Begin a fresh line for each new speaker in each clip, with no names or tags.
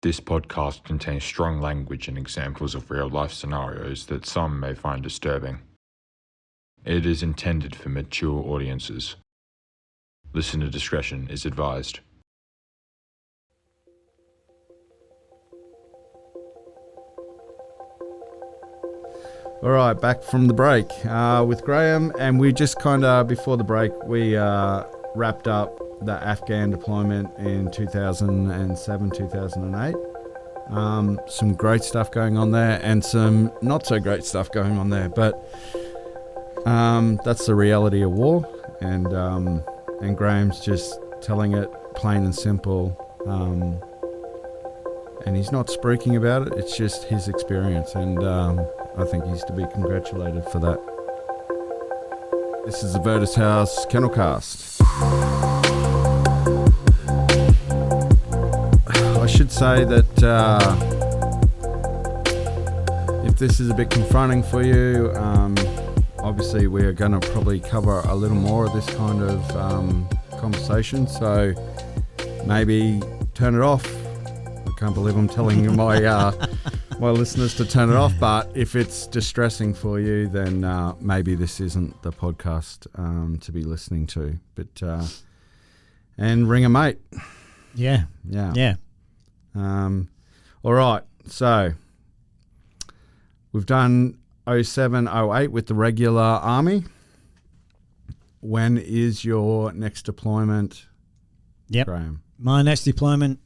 This podcast contains strong language and examples of real-life scenarios that some may find disturbing. It is intended for mature audiences. Listener discretion is advised.
All right, back from the break with Graham, and we just kind of, before the break, we wrapped up the Afghan deployment in 2007, 2008. Some great stuff going on there, and some not so great stuff going on there, but that's the reality of war, and Graham's just telling it plain and simple, and he's not spruiking about it, it's just his experience, and I think he's to be congratulated for that. This is the Virtus House Kennel Kast. I should say that if this is a bit confronting for you, obviously we are going to probably cover a little more of this kind of conversation, so maybe turn it off. I can't believe I'm telling my my listeners to turn it off, but if it's distressing for you, then maybe this isn't the podcast to be listening to. But and ring a mate.
Yeah.
All right, so we've done 07, 08 with the regular army. When is your next deployment, Graham?
My next deployment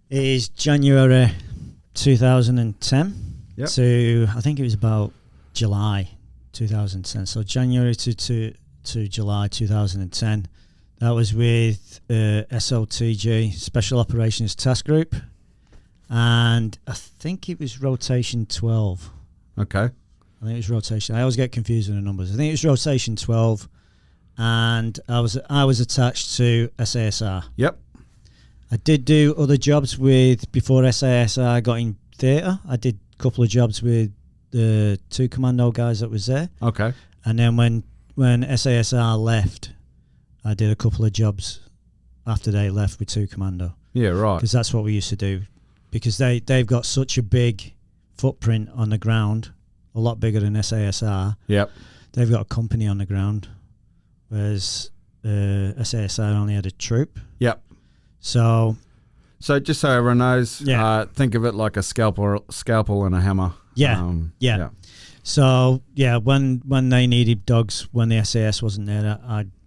is January 2010 to, I think it was about July 2010. So January to July 2010. That was with SOTG, Special Operations Task Group. And I think it was rotation 12.
Okay.
I think it was rotation. I always get confused with the numbers. I think it was rotation 12. And I was attached to SASR.
Yep.
I did do other jobs before SASR got in theatre. I did a couple of jobs with the two commando guys that was there.
Okay.
And then when SASR left, I did a couple of jobs after they left with two commando.
Yeah, right.
Because that's what we used to do. Because they've got such a big footprint on the ground, a lot bigger than SASR.
Yep.
They've got a company on the ground, whereas SASR only had a troop.
Yep.
So
just so everyone knows, think of it like a scalpel and a hammer.
Yeah. So when they needed dogs, when the SAS wasn't there,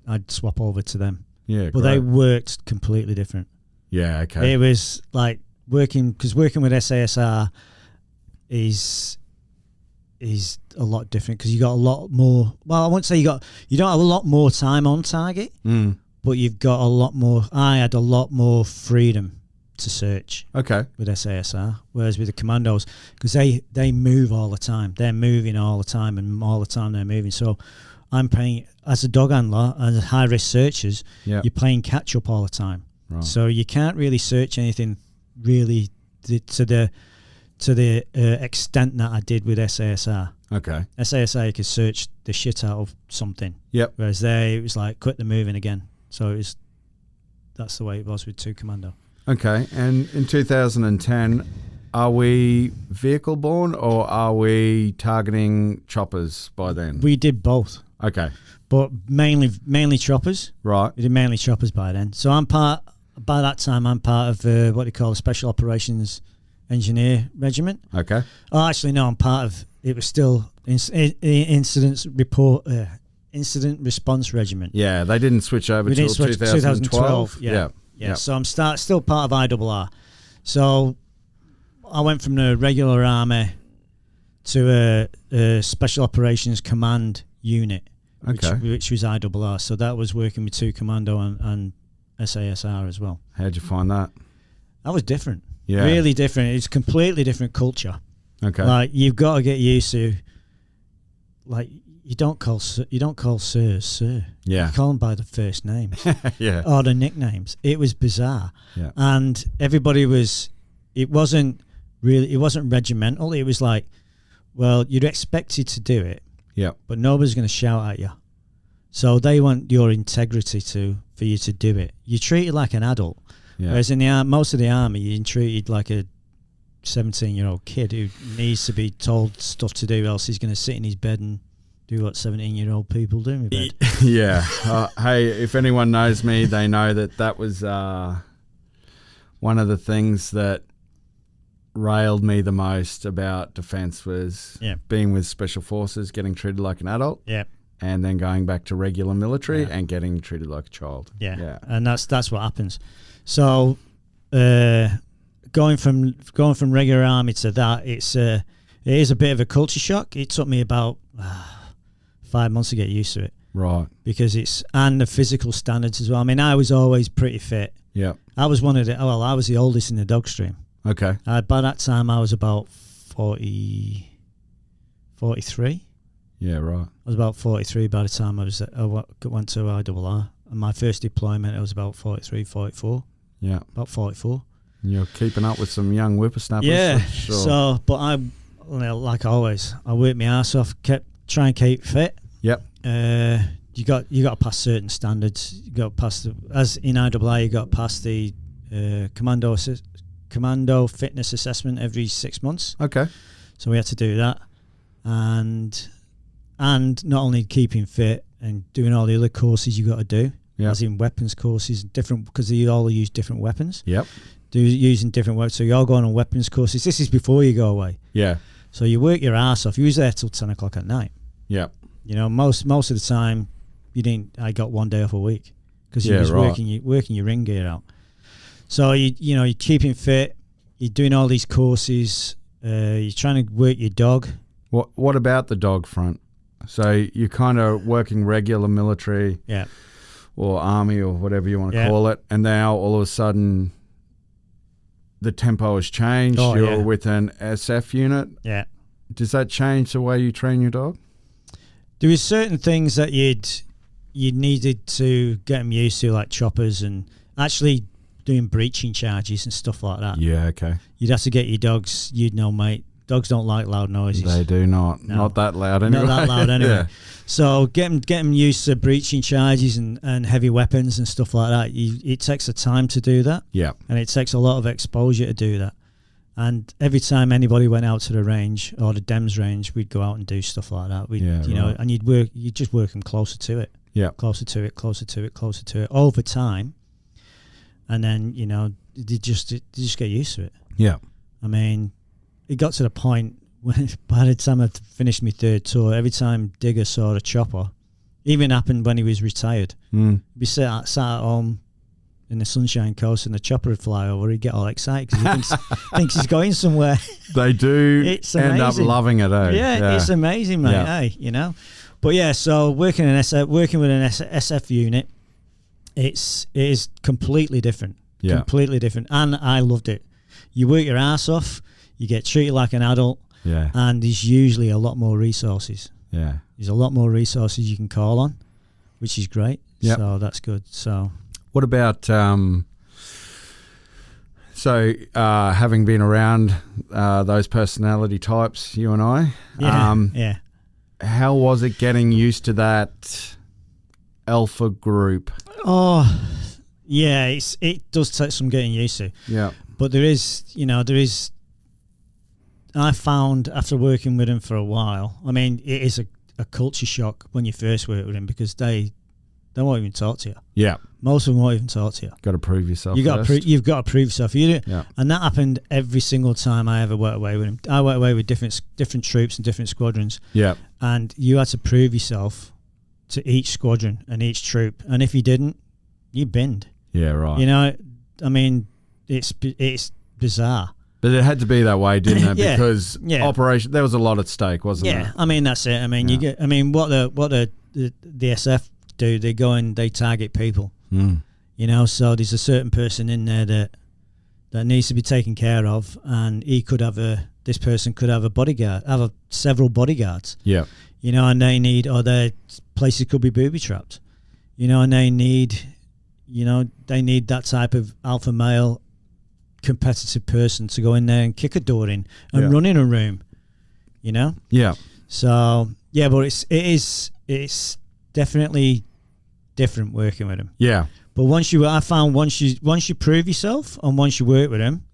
I'd swap over to them.
Yeah,
but they worked completely different.
Yeah, okay.
It was like working with SASR is a lot different because you got a lot more. Well, I won't say you don't have a lot more time on target. But you've got a lot more. I had a lot more freedom to search.
Okay.
With SASR, whereas with the commandos, because they move all the time. They're moving all the time, and all the time they're moving. So I'm playing as a dog handler and as high risk searchers. You're playing catch up all the time.
Right.
So you can't really search anything really to the extent that I did with SASR.
Okay.
SASR you could search the shit out of something.
Yep.
Whereas it was like quit the moving again. So that's the way it was with two commando.
Okay, and in 2010, are we vehicle borne or are we targeting choppers by then?
We did both.
Okay.
But mainly choppers.
Right.
We did mainly choppers by then. So by that time I'm part of what they call a Special Operations Engineer Regiment.
Okay.
Oh, actually no, I'm part of, it was still Incident Response Regiment.
Yeah, they didn't switch over until 2012.
Yeah. So I'm still part of IRR. So I went from the regular army to a Special Operations Command unit, which was IRR. So that was working with two commando and SASR as well.
How'd you find that?
That was different.
Yeah.
Really different. It's completely different culture.
Okay.
Like you've got to get used to, like, you don't call sirs sir.
Yeah.
You call them by the first names.
Yeah.
Or the nicknames. It was bizarre.
Yeah.
And everybody it wasn't regimental. It was like, well, you're expected to do it.
Yeah.
But nobody's going to shout at you. So they want your integrity for you to do it. You're treated like an adult.
Yeah.
Whereas in the most of the army, you're treated like a 17-year-old kid who needs to be told stuff to do, else he's going to sit in his bed and do what 17-year-old people do in bed.
Yeah. Hey, if anyone knows me, they know that was one of the things that railed me the most about defence was being with Special Forces, getting treated like an adult.
Yeah.
And then going back to regular military and getting treated like a child.
Yeah. And that's what happens. So going from regular army to that, it is a bit of a culture shock. It took me about 5 months to get used to it.
Right.
Because and the physical standards as well. I mean, I was always pretty fit.
Yeah.
I was I was the oldest in the dog stream.
Okay.
By that time, I was about 43.
Yeah, right.
I was about 43 by the time I went to IRR. And my first deployment, I was about 43, 44.
Yeah.
About 44.
And you're keeping up with some young whippersnappers.
Yeah.
Sure.
So, but like always, I worked my ass off, try and keep fit.
Yep.
You got to pass certain standards. You got to pass as in IRR, you got to pass the commando fitness assessment every 6 months.
Okay.
So we had to do that, and not only keeping fit and doing all the other courses you got to do, as in weapons courses, different, because they all use different weapons.
Yep.
Using different weapons. So you're all going on weapons courses. This is before you go away.
Yeah.
So you work your ass off. You was there till 10 o'clock at night.
Yep.
You know, most of the time, I got 1 day off a week because you was working your ring gear out. So you're keeping fit. You're doing all these courses. You're trying to work your dog.
What about the dog front? So you're kind of working regular military, or army, or whatever you want to call it, and now all of a sudden the tempo has changed. You're with an SF unit. Yeah. Does that change the way you train your dog?
There is certain things that you needed to get them used to, like choppers and actually doing breaching charges and stuff like that.
Yeah, okay.
You'd have to get your dogs, mate. Dogs don't like loud noises.
They do not. No. Not that loud anyway.
Not that loud anyway. So get them used to breaching charges and heavy weapons and stuff like that. It takes a time to do that. Yeah. And it takes a lot of exposure to do that. And every time anybody went out to the range or the DEMS range, we'd go out and do stuff like that. And you'd just work them closer to it. Yeah. Closer to it over time. And then, they just get used to it. Yeah. I mean, it got to the point when by the time I finished my third tour, every time Digger saw a chopper, even happened when he was retired, we sat at home in the Sunshine Coast and the chopper would fly over, he'd get all excited because he thinks he's going somewhere.
They do end up loving it, eh?
Yeah, it's amazing, mate, But yeah, so working with an SF unit, it is completely different. Yeah. Completely different. And I loved it. You work your ass off, you get treated like an adult, and there's usually a lot more resources. Yeah. There's a lot more resources you can call on, which is great. Yep. So that's good. So
what about having been around those personality types, you and I? Yeah. How was it getting used to that alpha group?
Oh, yeah, it does take some getting used to. Yeah. But there is, I found after working with him for a while, I mean, it is a culture shock when you first work with him because they won't even talk to you. Yeah. Most of them won't even talk to you.
Got to prove yourself.
You've got to prove yourself. And that happened every single time I ever worked away with him. I worked away with different troops and different squadrons. Yeah. And you had to prove yourself to each squadron and each troop. And if you didn't, you binned.
Yeah, right.
I mean, it's bizarre.
But it had to be that way, didn't it? Because operation, there was a lot at stake, wasn't there?
Yeah, I mean that's it. I mean what the SF do? They go and they target people. So there's a certain person in there that needs to be taken care of, and this person could have a bodyguard, several bodyguards. Yeah. And they need, or their places could be booby trapped. And they need that type of alpha male competitive person to go in there and kick a door in and run in a room, Yeah. So but it's definitely different working with him. Yeah. But I found once you prove yourself and once you work with them,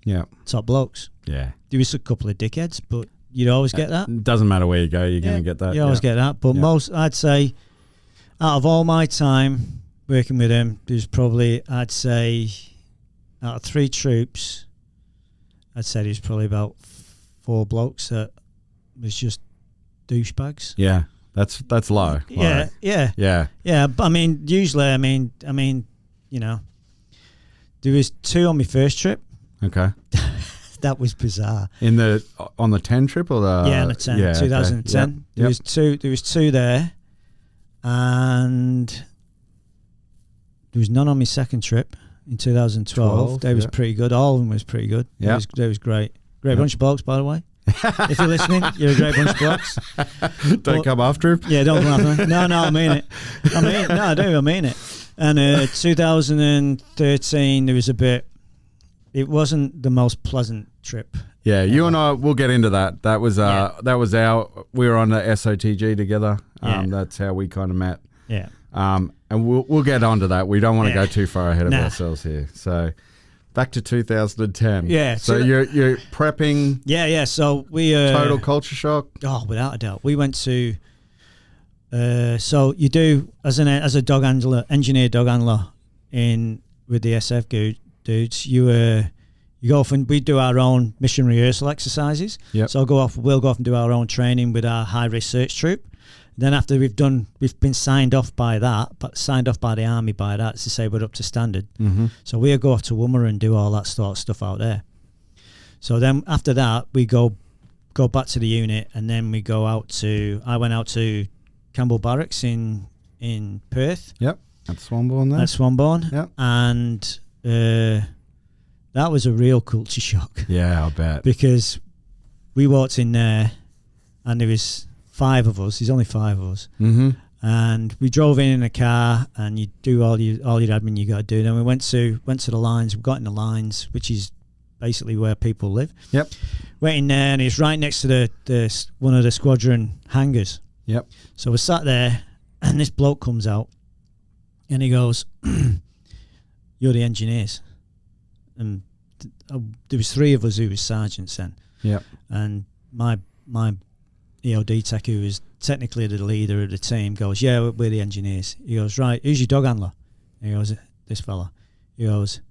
top blokes.
Yeah.
There was a couple of dickheads, but you'd always get that.
It doesn't matter where you go, you're going to get that.
You always get that. But most, I'd say, out of all my time working with them, there's probably, I'd say, out of 3 troops, I'd say there's probably about 4 blokes that was just douchebags.
Yeah, that's low.
Yeah. But I mean, usually, I mean, you know, there was 2 on my first trip.
Okay.
That was bizarre.
On the 10 trip or the
on the 10, 2010.
Okay. Yep.
There was 2 there, and there was none on my second trip in 2012. They was pretty good. All of them was pretty good.
Yeah,
they was great. Great bunch of blokes, by the way. If you're listening, you're a great bunch of blokes.
Don't come after him.
Yeah, don't come after him. No, I mean it. I mean it. And 2013, there was a bit. It wasn't the most pleasant trip.
Yeah, you and I, we'll get into that. That was we were on the SOTG together. That's how we kind of met.
Yeah.
And we'll get onto that. We don't want to go too far ahead of ourselves here. So back to 2010.
Yeah.
So you're prepping.
Yeah. So we
total culture shock.
Oh, without a doubt. We went to. So you do as a dog handler, engineer dog handler with the SF dudes. You go off and we do our own mission rehearsal exercises.
Yep.
So we'll go off and do our own training with our high risk search troop. Then after we've been signed off by the army by that to say we're up to standard.
Mm-hmm.
So we'll go off to Woomera and do all that sort of stuff out there. So then after that we go back to the unit, and then I went out to Campbell Barracks in Perth.
Yep. At Swanbourne there.
At Swanbourne.
Yep.
And that was a real culture shock.
Yeah, I'll bet.
Because we walked in there and there was 5 of us. There's only 5 of us.
Mm-hmm.
And we drove in a car, and you do all your admin you got to do. Then we went to the lines. We got in the lines, which is basically where people live.
Yep.
Went in there, and it's right next to the one of the squadron hangars.
Yep.
So we sat there, and this bloke comes out, and he goes, "You're the engineers." And there was 3 of us who was sergeants then.
Yep.
And my EOD tech, who was technically the leader of the team, goes, "Yeah, we're the engineers." He goes, "Right, who's your dog handler?" And he goes, "This fella." He goes,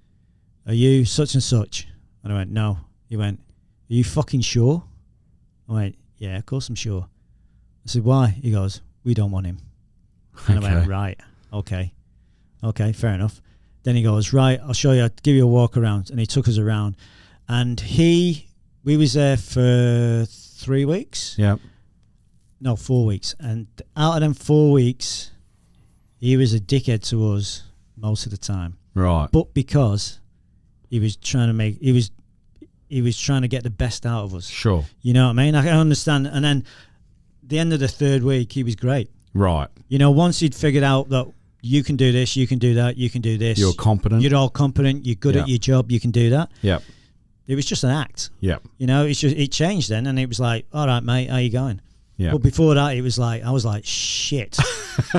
"Are you such and such?" And I went, "No." He went, "Are you fucking sure?" I went, "Yeah, of course I'm sure." I said, "Why?" He goes, "We don't want him." And I went, "Right, okay, fair enough." Then he goes, "Right, I'll show you, I'll give you a walk around." And he took us around, and we was there for 3 weeks.
Yep.
No, 4 weeks. And out of them 4 weeks, he was a dickhead to us most of the time.
Right.
But because he was trying to get the best out of us.
Sure.
You know what I mean? I can understand. And then the end of the 3rd week, he was great.
Right.
You know, once he'd figured out that you can do this, you can do that, you can do this.
You're competent.
You're all competent. You're good at your job. You can do that.
Yep.
It was just an act.
Yep.
You know, it changed then, and it was like, "All right, mate, how you going?"
Yeah.
But before that, it was like, I was like, "Shit,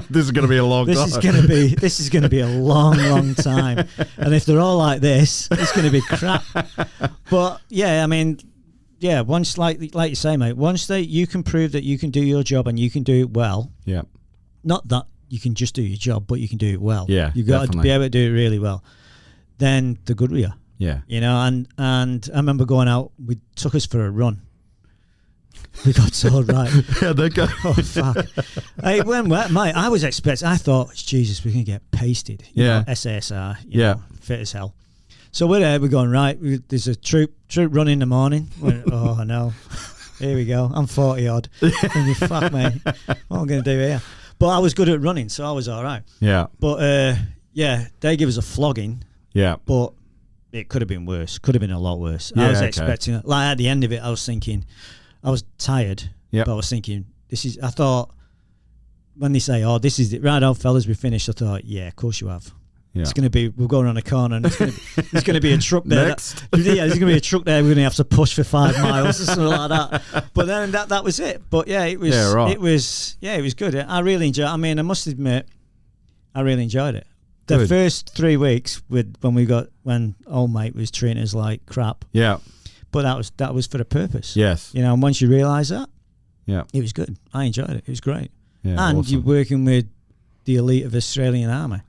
this is going to be a long time.
This is going to be a long time." And if they're all like this, it's going to be crap. But yeah, I mean, yeah, once like you say, mate, once you can prove that you can do your job and you can do it well.
Yeah.
Not that you can just do your job, but you can do it well.
Yeah.
You got to be able to do it really well. Then they're good with you.
Yeah.
You know, and I remember going out. We took us for a run. We got told, right.
Yeah, they go.
Oh, fuck. Hey, mate, I was expecting, I thought, Jesus, we're going to get pasted. You know, SASR, you know, fit as hell. So we're there, we're going, right, there's a troop run in the morning. Oh, no. Here we go. I'm 40 odd. And fuck me. What am I going to do here? But I was good at running, so I was all right.
Yeah.
But, yeah, they give us a flogging.
Yeah.
But it could have been worse. Could have been a lot worse.
Yeah,
I was expecting, like at the end of it, I was thinking, I was tired, but I was thinking, I thought, when they say, "Oh, this is it, right on, fellas, we finished," I thought, yeah, of course you have. Yeah. It's going to be, we're going around a corner, and there's going to be a truck there. There's going to be a truck there we're going to have to push for 5 miles or something like that. But then that was it. But yeah, it was, it was good. I really enjoyed it. I mean, I must admit, I really enjoyed it. The
Good.
first 3 weeks when old mate was treating us like crap,
Yeah.
but that was for a purpose.
Yes.
You know, and once you realise that,
Yeah.
it was good. I enjoyed it. It was great.
Yeah.
And
awesome.
you're working with the elite of Australian Army.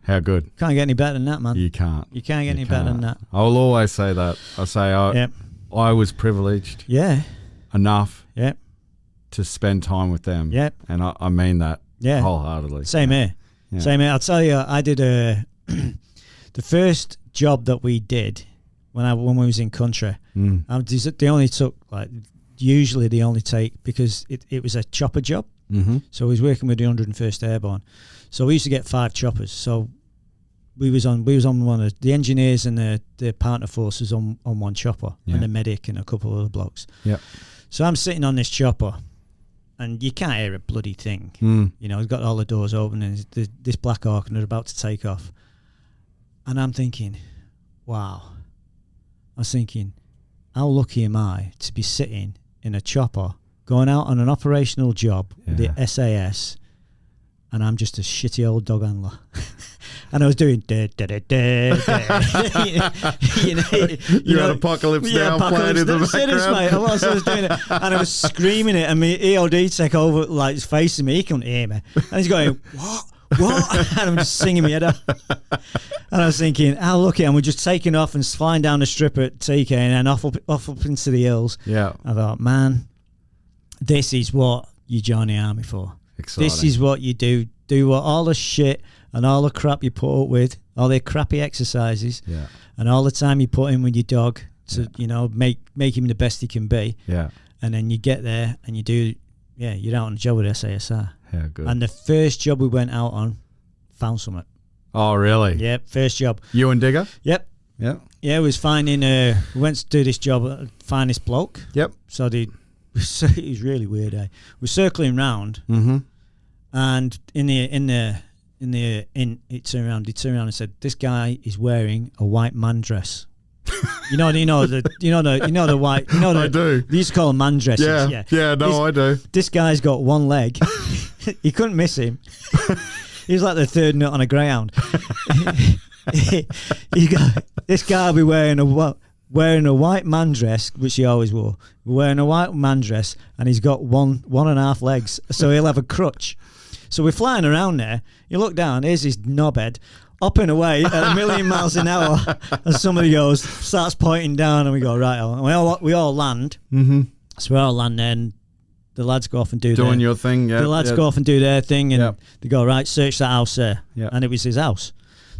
How good.
Can't get any better than that, man.
You can't.
You can't get
You
any better than
can't.
that.
I will always say that. I say
Yep.
I was privileged
Yeah.
enough
Yep.
to spend time with them.
Yep.
And I mean that
Yeah.
wholeheartedly.
Same here.
Yeah.
Same here. I'll tell you, I did the first job that we did when we was in country. They only took usually they only take because it was a chopper job.
Mm-hmm.
So we was working with the 101st Airborne. So we used to get 5 choppers. So we was on one of the engineers and the partner forces on one chopper, and the medic and a couple of other blokes.
Yeah.
So I'm sitting on this chopper, and you can't hear a bloody thing. You know, it's got all the doors open, and this Black Hawk, and they're about to take off. And I'm thinking, wow. I was thinking, how lucky am I to be sitting in a chopper, going out on an operational job with the SAS, and I'm just a shitty old dog handler. And I was doing you
had Apocalypse Now playing in the background.
Serious, mate. I was doing it, and I was screaming it, and my EOD tech over like is facing me. He couldn't hear me, and he's going, "What? And I'm just singing my head off. And I was thinking, how lucky! And we're just taking off and flying down the strip at TK and then off up into the hills.
Yeah.
I thought, man, this is what you join the army for.
Exciting.
This is what you do. Do what all the shit and all the crap you put up with, all the crappy exercises, and all the time you put in with your dog to, make him the best he can be.
Yeah.
And then you get there and you do, you're out on a job with SASR.
Yeah, good.
And the first job we went out on, found something.
Oh, really?
Yep, first job.
You and Digger?
Yep.
Yeah.
Yeah, we was finding, we went to do this job, find this bloke.
Yep.
So it was really weird, eh? We're circling round, and he turned around and said, "This guy is wearing a white man dress." The white.
I do.
They used to call them man dresses.
I do.
This guy's got one leg. You couldn't miss him. He's like the third nut on a greyhound. This guy will be wearing a white man dress, which he always wore. Wearing a white man dress, and he's got one and a half legs, so he'll have a crutch. So we're flying around there. You look down, here's his knobhead, hopping away at 1,000,000 miles an hour, and somebody starts pointing down, and we go, right, and we all land. So we all land there, and the lads go off and
doing your thing. Yeah.
The lads go off and do their thing, and they go, right, search that house there. And it was his house.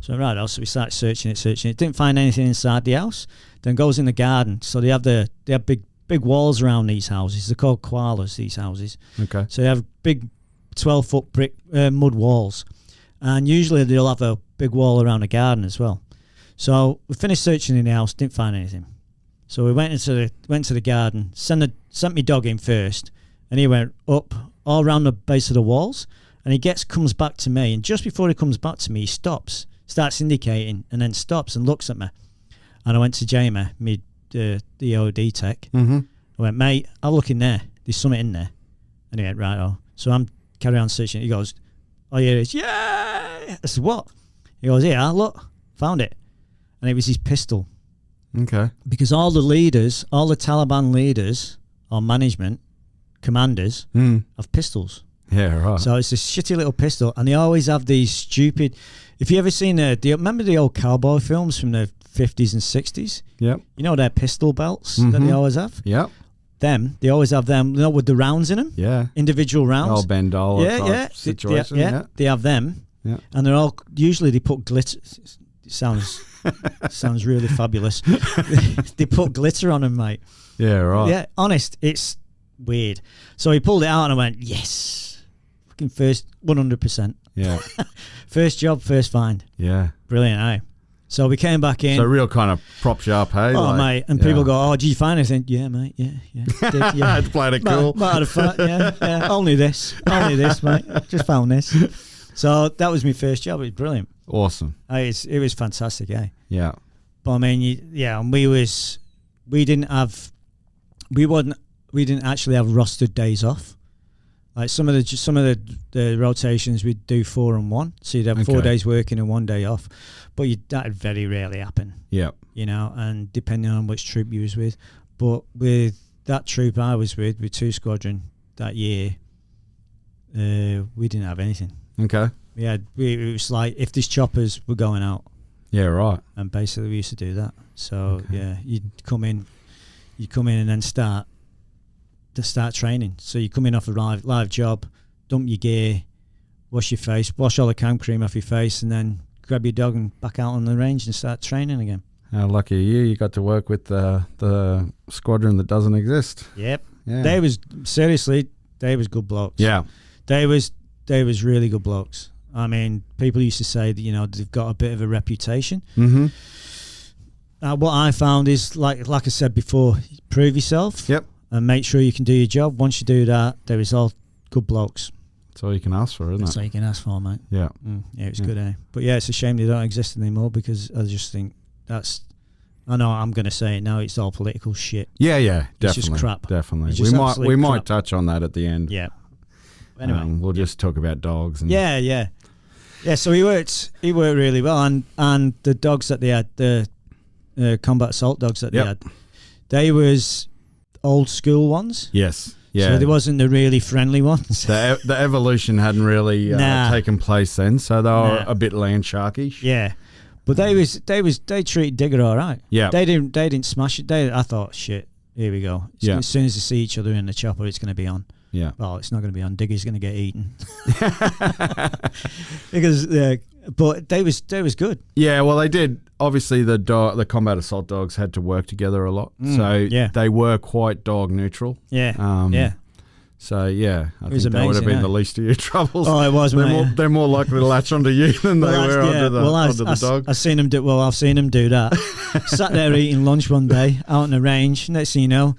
So right, so we started searching it. Didn't find anything inside the house. Then goes in the garden. So they have big walls around these houses. They're called koalas, these houses.
Okay.
So they have big 12-foot brick mud walls, and usually they'll have a big wall around the garden as well. So we finished searching in the house, didn't find anything. So we went to the garden, sent my dog in first, and he went up all around the base of the walls, and he comes back to me, and just before he comes back to me, he stops, starts indicating, and then stops and looks at me. And I went to Jamie, the OD tech. I went, mate, I'll look in there. There's something in there. And he went, right, oh. So I'm carry on searching. He goes, oh, here it is. Yeah. I said, what? He goes, yeah, look, found it. And it was his pistol.
Okay.
Because all the Taliban leaders or management, commanders, have pistols.
Yeah, right.
So it's a shitty little pistol. And they always have these stupid... If you ever seen... remember the old cowboy films from the 50s and 60s?
Yep.
You know their pistol belts that they always have?
Yep.
They always have them, with the rounds in them.
Yeah.
Individual rounds.
Oh, bandola type situation.
Yeah, they have them.
Yeah.
And they're all... Usually they put glitter... It sounds really fabulous. They put glitter on them, mate.
Yeah, right.
Yeah, honest, it's weird. So he pulled it out and I went, yes. Fucking first, 100%.
Yeah.
First job, first find.
Yeah.
Brilliant, eh? So we came back in.
So real kind of props you up, hey?
Oh, mate. And people go, oh, did you find anything? Yeah, mate. Yeah. Did, yeah.
It's played it cool.
Might have fun, yeah. Only this, mate. Just found this. So that was my first job. It was brilliant.
Awesome.
It was fantastic, eh?
Yeah.
But I mean, and we didn't actually have rostered days off. Like some of the rotations we'd do 4 and 1, so you'd have 4 days working and 1 day off, but that'd very rarely happen.
Yeah,
you know, and depending on which troop you was with. But with that troop I was with 2 Squadron that year, we didn't have anything.
Okay.
It was like if these choppers were going out.
Yeah, right.
And basically we used to do that. So you'd come in and then start training. So you come in off a live job, dump your gear, wash your face, wash all the camp cream off your face, and then grab your dog and back out on the range and start training again.
How lucky are you got to work with the squadron that doesn't exist.
Yep.
Yeah.
They was good blokes.
Yeah.
They was really good blokes. I mean, people used to say that, you know, they've got a bit of a reputation.
Mm-hmm.
What I found is, like I said before, prove yourself.
Yep.
And make sure you can do your job. Once you do that, there is all good blokes.
That's all you can ask for, isn't it?
That's all you can ask for, mate.
Yeah.
Yeah, it was good, eh? But yeah, it's a shame they don't exist anymore, because I just think I know I'm going to say it now, it's all political shit.
Yeah, definitely.
It's just crap.
Definitely.
It's just
We might
crap.
touch on that at the end.
Yeah. Anyway,
we'll just talk about dogs. And
Yeah. So he worked really well, and the dogs that they had, the combat assault dogs that they had, they was old school ones.
Yes. Yeah.
So there wasn't the really friendly ones.
The evolution hadn't really taken place then, so they were a bit land sharkish.
Yeah. But they treated Digger all right.
Yeah.
They didn't smash it. I thought, shit, here we go. As soon as they see each other in the chopper, it's going to be on.
Yeah.
Well, it's not going to be on. Digger's going to get eaten. Because, but they was good.
Yeah. Well, they did. Obviously, the combat assault dogs had to work together a lot, so they were quite dog neutral.
Yeah.
Yeah. So yeah, I think that would have been the least of your troubles.
Oh, it was.
They're more likely to latch onto you than they were onto the dog.
I've seen them do. Well, I've seen them do that. Sat there eating lunch one day out on the range. Next thing you know,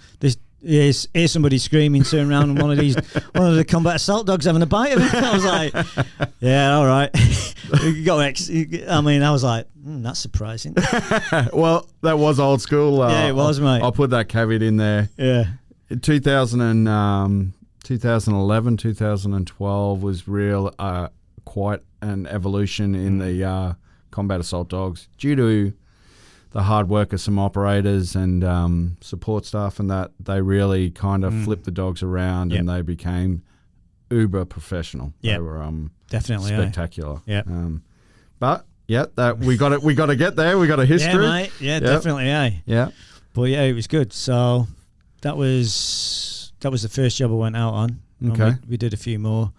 here's somebody screaming, turn around, and one of the combat assault dogs having a bite of it. I was like, yeah, all right. I was like, that's surprising.
Well, that was old school.
Yeah, it was, mate.
I'll put that caveat in there.
Yeah.
In 2011, 2012 was quite an evolution in the combat assault dogs due to the hard work of some operators and support staff, and that they really kind of flipped the dogs around and they became uber professional.
Yeah,
they were
definitely
spectacular.
Yeah,
but that we got to get there. We got a history.
Yeah, mate. Yeah, definitely.
Yeah,
but yeah, it was good. So that was the first job I went out on.
Okay,
we did a few more,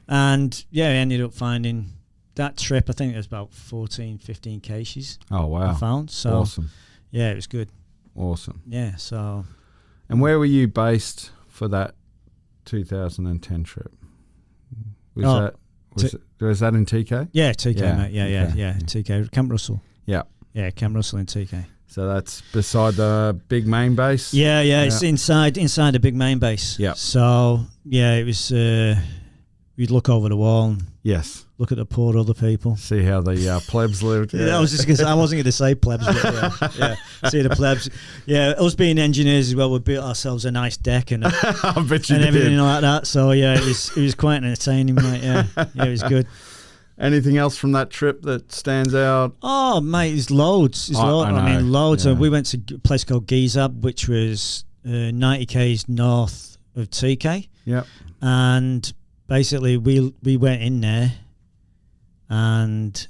and I ended up finding that trip. I think it was about 14, 15 cases.
Oh wow!
I found. So
awesome.
Yeah, it was good.
Awesome.
Yeah. So.
And where were you based for that 2010 trip? Was that in TK?
Yeah, TK, mate. Yeah. TK, Camp Russell.
Yeah.
Yeah, Camp Russell in TK.
So that's beside the big main base?
Yeah. It's inside the big main base.
Yeah.
So, it was, we'd look over the wall and look at the poor other people.
See how the plebs lived.
Yeah. I wasn't going to say plebs, but see the plebs. Yeah, us being engineers as well, we built ourselves a nice deck and
I bet you
and everything
did.
like that. So, it was quite entertaining, mate. Yeah, it was good.
Anything else from that trip that stands out?
Oh, mate, there's loads. Loads.
Yeah.
We went to a place called Gizab, which was 90 k's north of TK.
Yep.
And basically, we went in there, and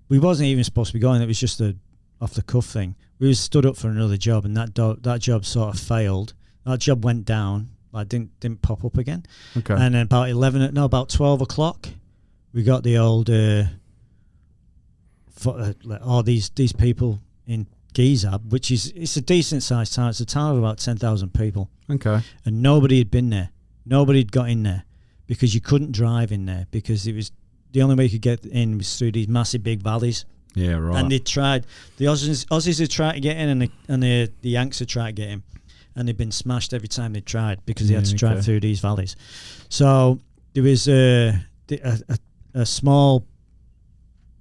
we wasn't even supposed to be going. It was just a off the cuff thing. We was stood up for another job, and that job sort of failed. That job went down. Like didn't pop up again.
Okay.
And then about 12 o'clock. We got the old all these people in Gizab, which it's a decent sized town. It's a town of about 10,000 people.
Okay. And
nobody had been there. Nobody had got in there because you couldn't drive in there because it was the only way you could get in was through these massive big valleys.
Yeah, right.
And they tried. The Aussies had tried to get in, and the Yanks had tried to get in, and they'd been smashed every time they tried because they had to drive through these valleys. So there was a small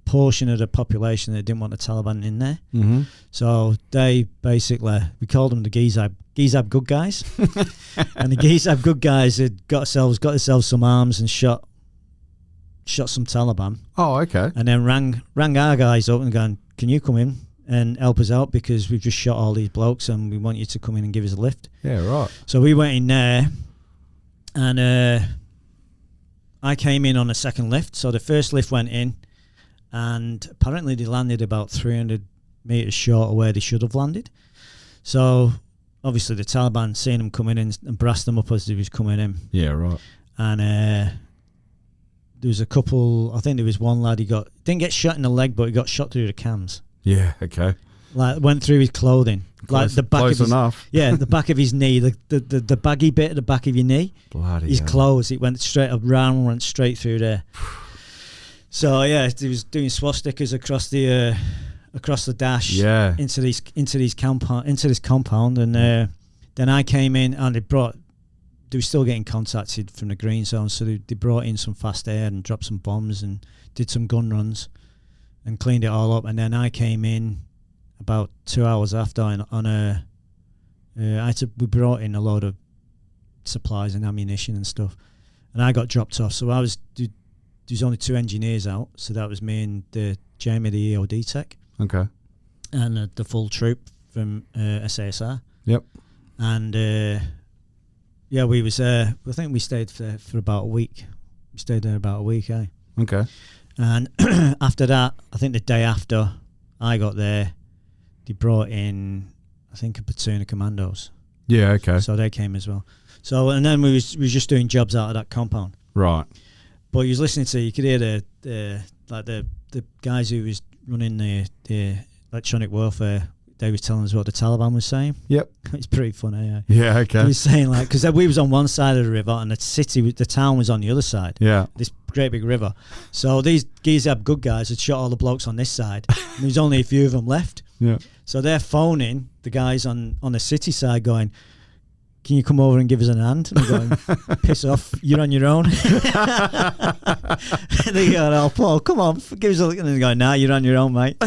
portion of the population that didn't want the Taliban in there.
Mm-hmm.
So they basically, we called them the Gizab good guys. And the Gizab good guys had got themselves some arms and shot some Taliban.
Oh, okay.
And then rang our guys up and going, can you come in and help us out, because we've just shot all these blokes and we want you to come in and give us a lift.
Yeah, right.
So we went in there, and I came in on a second lift. So the first lift went in, and apparently they landed about 300 metres short of where they should have landed. So obviously the Taliban seen them coming in and brassed them up as they was coming in.
Yeah, right.
And there was a couple, I think there was one lad, didn't get shot in the leg, but he got shot through the cams.
Yeah, okay.
Like, went through his clothing.
Close,
like the back
close
of his,
enough.
Yeah, the back of his knee, the baggy bit at the back of your knee.
Bloody
his
hell.
clothes, it went straight up round, went straight through there. So yeah, he was doing swastikas across the dash,
Yeah.
into this compound, and then I came in and they were still getting contacted from the green zone, so they brought in some fast air and dropped some bombs and did some gun runs and cleaned it all up. And then I came in about 2 hours after we brought in a load of supplies and ammunition and stuff, and I got dropped off. So there was only 2 engineers out, so that was me and Jamie, the EOD tech.
Okay.
And the full troop from SASR.
Yep.
And yeah, we was I think we stayed there for about a week. We stayed there about a week, eh?
Okay.
And after that, I think the day after I got there, they brought in, I think, a platoon of commandos.
Yeah, okay.
So they came as well. So, and then we was just doing jobs out of that compound.
Right.
But you was listening to, you could hear the guys who was running the electronic warfare. They was telling us what the Taliban was saying.
Yep.
It's pretty funny. Yeah.
Yeah, okay.
He was saying, like, because we was on one side of the river and the town was on the other side.
Yeah.
This great big river. So these Gizab good guys had shot all the blokes on this side. And there was only a few of them left.
Yeah.
So they're phoning the guys on the city side, going, can you come over and give us a hand? And I'm going, piss off, you're on your own. They go, oh, Paul, come on, give us a look. And they're going, nah, you're on your own, mate.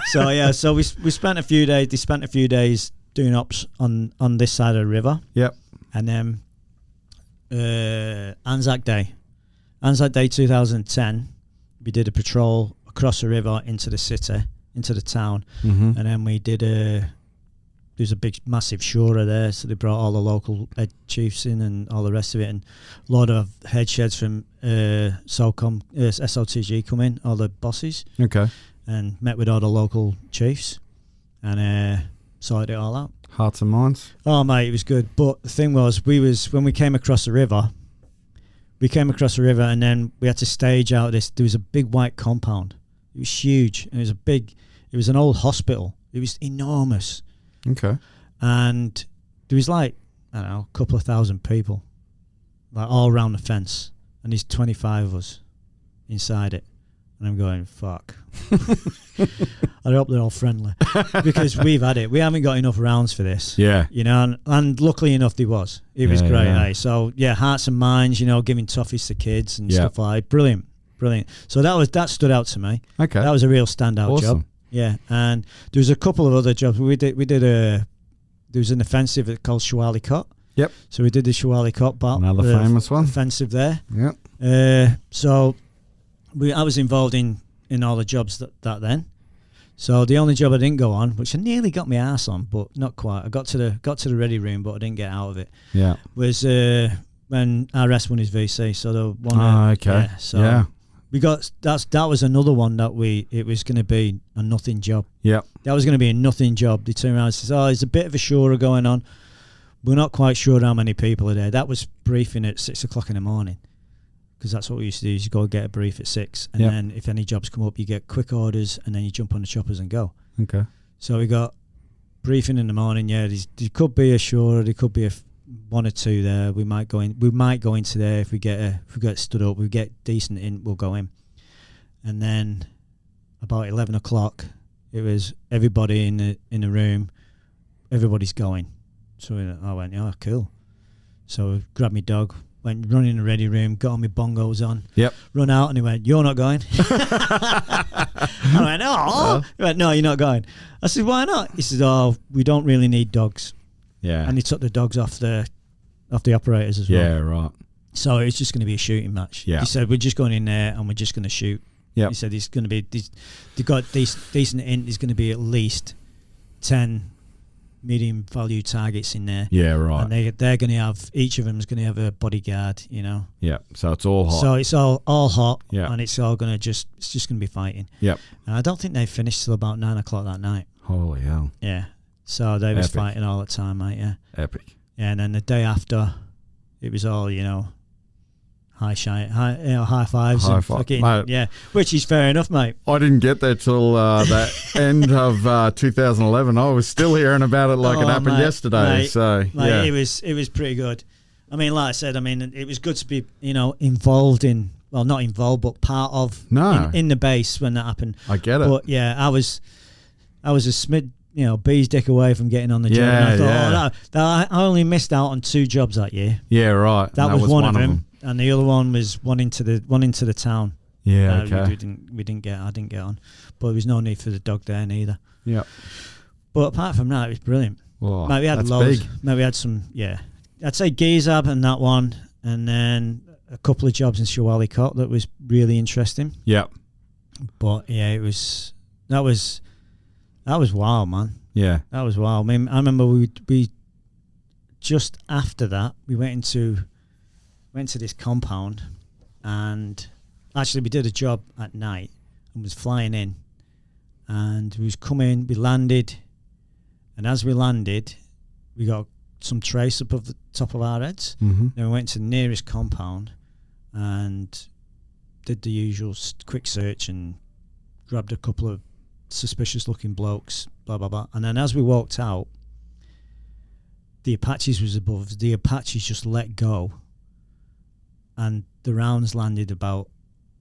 So yeah, so we spent a few days. They spent a few days doing ops on this side of the river.
Yep.
And then Anzac Day 2010, we did a patrol across the river into the city, into the town,
Mm-hmm.
and then we did there's a big massive shura there, so they brought all the local head chiefs in and all the rest of it, and a lot of head sheds from SOTG come in, all the bosses.
Okay.
And met with all the local chiefs and sorted it all out.
Hearts and minds.
Oh mate, it was good. But the thing was, when we came across the river, and then we had to stage out this. There was a big white compound. It was huge. It was an old hospital. It was enormous.
Okay.
And there was like, I don't know, a couple of thousand people, like all around the fence. And there's 25 of us inside it. And I'm going, fuck. I hope they're all friendly. Because we've had it. We haven't got enough rounds for this.
Yeah.
You know, and luckily enough there was. It was great,
yeah.
eh? So, yeah, hearts and minds, you know, giving toffees to kids and stuff like that. Brilliant. So that stood out to me.
Okay.
That was a real standout
Awesome.
job. Yeah. And there was a couple of other jobs. There was an offensive called Shawali Kot.
Yep.
So we did the Shawali Kot
Another famous one.
offensive there.
Yep.
So I was involved in all the jobs that then. So the only job I didn't go on, which I nearly got my ass on, but not quite. I got to the ready room, but I didn't get out of it.
Yeah.
Was when RS won his VC. So the one.
Okay.
Yeah, so we got that was another one that it was going to be a nothing job.
Yep.
That was going to be a nothing job. They turned around and says, "Oh, there's a bit of a shura going on. We're not quite sure how many people are there." That was briefing at 6 o'clock in the morning. Because that's what we used to do, is you go get a brief at 6, and then if any jobs come up, you get quick orders, and then you jump on the choppers and go.
Okay.
So we got briefing in the morning. Yeah, there could be a shore, there could be one or two there. We might go into there if we get stood up. We get decent in, we'll go in. And then about 11 o'clock, it was everybody in the room. Everybody's going. So I went, oh, cool. So I grabbed my dog, went running in the ready room, got all my bongos on,
Yep.
run out, and he went, "You're not going." I went, "Oh." He went, "No, you're not going." I said, "Why not?" He said, "Oh, we don't really need dogs."
Yeah.
And he took the dogs off the operators as well.
Yeah, right.
So it's just going to be a shooting match.
Yeah.
He said, "We're just going in there and we're just going to shoot."
Yep.
He said, "It's going to be they've got decent int. There's going to be at least 10 medium value targets in there."
Yeah, right.
And they're going to have, each of them is going to have a bodyguard, you know.
Yeah. So it's all hot.
So it's all hot,
Yeah.
and it's all going to it's just going to be fighting.
Yep.
And I don't think they finished till about 9 o'clock that night.
Holy hell.
Yeah. So they was
Epic.
fighting all the time, mate. Yeah.
Epic.
Yeah. And then the day after, it was all, you know, high fives.
High
And
five.
fucking,
Mate.
yeah. Which is fair enough, mate.
I didn't get there till the end of 2011. I was still hearing about it like it happened yesterday.
Mate,
so yeah,
it was pretty good. I mean, like I said, it was good to be, you know, involved in, well, not involved, but part of in the base when that happened.
I get it.
But yeah, I was a smid, you know, bee's dick away from getting on the job.
Yeah,
And I
yeah.
thought, I only missed out on 2 jobs that year.
Yeah, right.
That was one of them, and the other one was one into the town.
Yeah, okay.
I didn't get on, but there was no need for the dog there neither.
Yeah.
But apart from that, it was brilliant.
Whoa,
Mate, we had
that's
loads.
big.
Mate, we had some. Yeah, I'd say Gizab and that one, and then a couple of jobs in Shawalikot that was really interesting.
Yeah.
But yeah, that was wild, man.
Yeah.
That was wild. I mean, I remember we just after that we went to this compound, and actually we did a job at night and was flying in, and we was coming. We landed, and as we landed, we got some trace up of the top of our heads.
Mm-hmm.
Then we went to the nearest compound and did the usual quick search and grabbed a couple of suspicious looking blokes, blah blah blah. And then as we walked out, the Apaches was above. The Apaches just let go, and the rounds landed about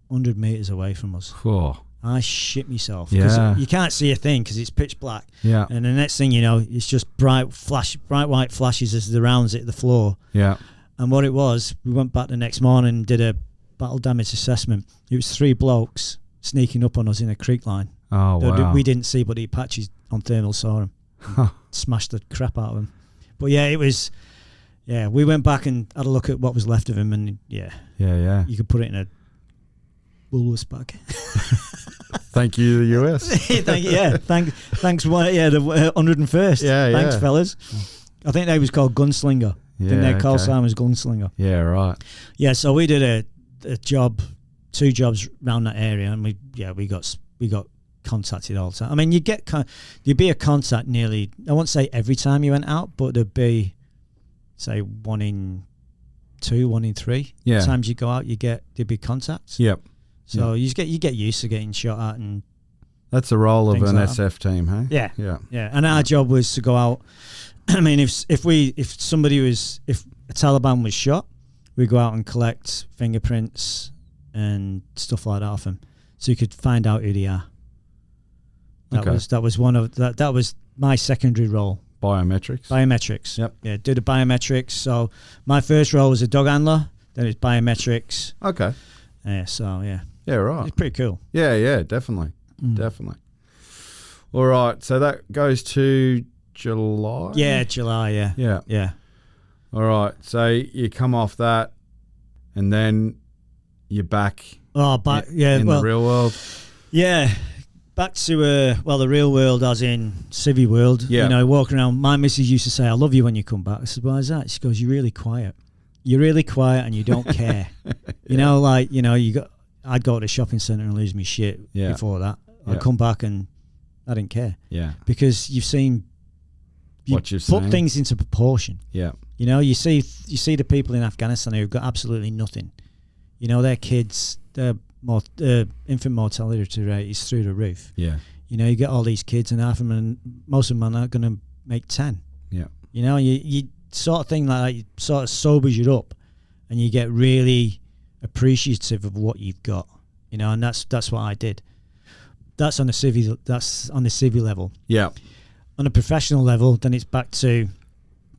100 meters away from us.
Whoa.
I shit myself.
Yeah.
You can't see a thing because it's pitch black.
Yeah.
And the next thing you know, it's just bright white flashes as the rounds hit the floor.
Yeah.
And what it was, we went back the next morning and did a battle damage assessment. It was 3 blokes sneaking up on us in a creek line.
Oh, wow.
We didn't see, but the Apaches on thermal saw them. Smashed the crap out of them. But yeah, it was... Yeah, we went back and had a look at what was left of him, and yeah.
Yeah.
You could put it in a Woolworths bag.
Thank you, the US.
Thanks, the 101st.
Yeah,
Thanks,
yeah.
fellas. I think they was called Gunslinger.
Yeah,
Then their call
okay.
sign was Gunslinger.
Yeah, right.
Yeah, so we did a job, 2 jobs around that area, and we got contacted all the time. I mean, you'd be a contact nearly, I won't say every time you went out, but there'd be, say, 1 in 2, 1 in 3 times you go out, there'd be contacts.
Yep.
So you get used to getting shot at, and
that's the role of
things
an
like
SF team, hey?
yeah.
Yeah.
And our job was to go out. I mean, if a Taliban was shot, we go out and collect fingerprints and stuff like that off them, so you could find out who they are. That was my secondary role. Biometrics.
Yep.
Yeah, do the biometrics. So my first role was a dog handler. Then it's biometrics.
Okay.
Yeah. So yeah.
Yeah, right.
It's pretty cool.
Yeah, definitely. Definitely. All right, so that goes to July?
Yeah, July, yeah.
Yeah. All right, so you come off that, and then you're back
in
the real world?
Yeah, back to, the real world as in civvy world.
Yeah.
You know, walking around. My missus used to say, "I love you when you come back." I said, "Why is that?" She goes, "You're really quiet. You're really quiet and you don't care." You know, like, you know, I'd go to the shopping centre and lose my shit before that. I'd come back and I didn't care.
Yeah.
Because you put things into proportion.
Yeah.
You know, you see the people in Afghanistan who've got absolutely nothing. You know, their kids, their infant mortality rate is through the roof.
Yeah.
You know, you get all these kids and half of them, and most of them are not going to make 10.
Yeah.
You know, you sort of thing like that, sort of sobers you up, and you get really appreciative of what you've got. You know, and that's what I did. That's on the civvy level.
Yeah.
On a professional level, then it's back to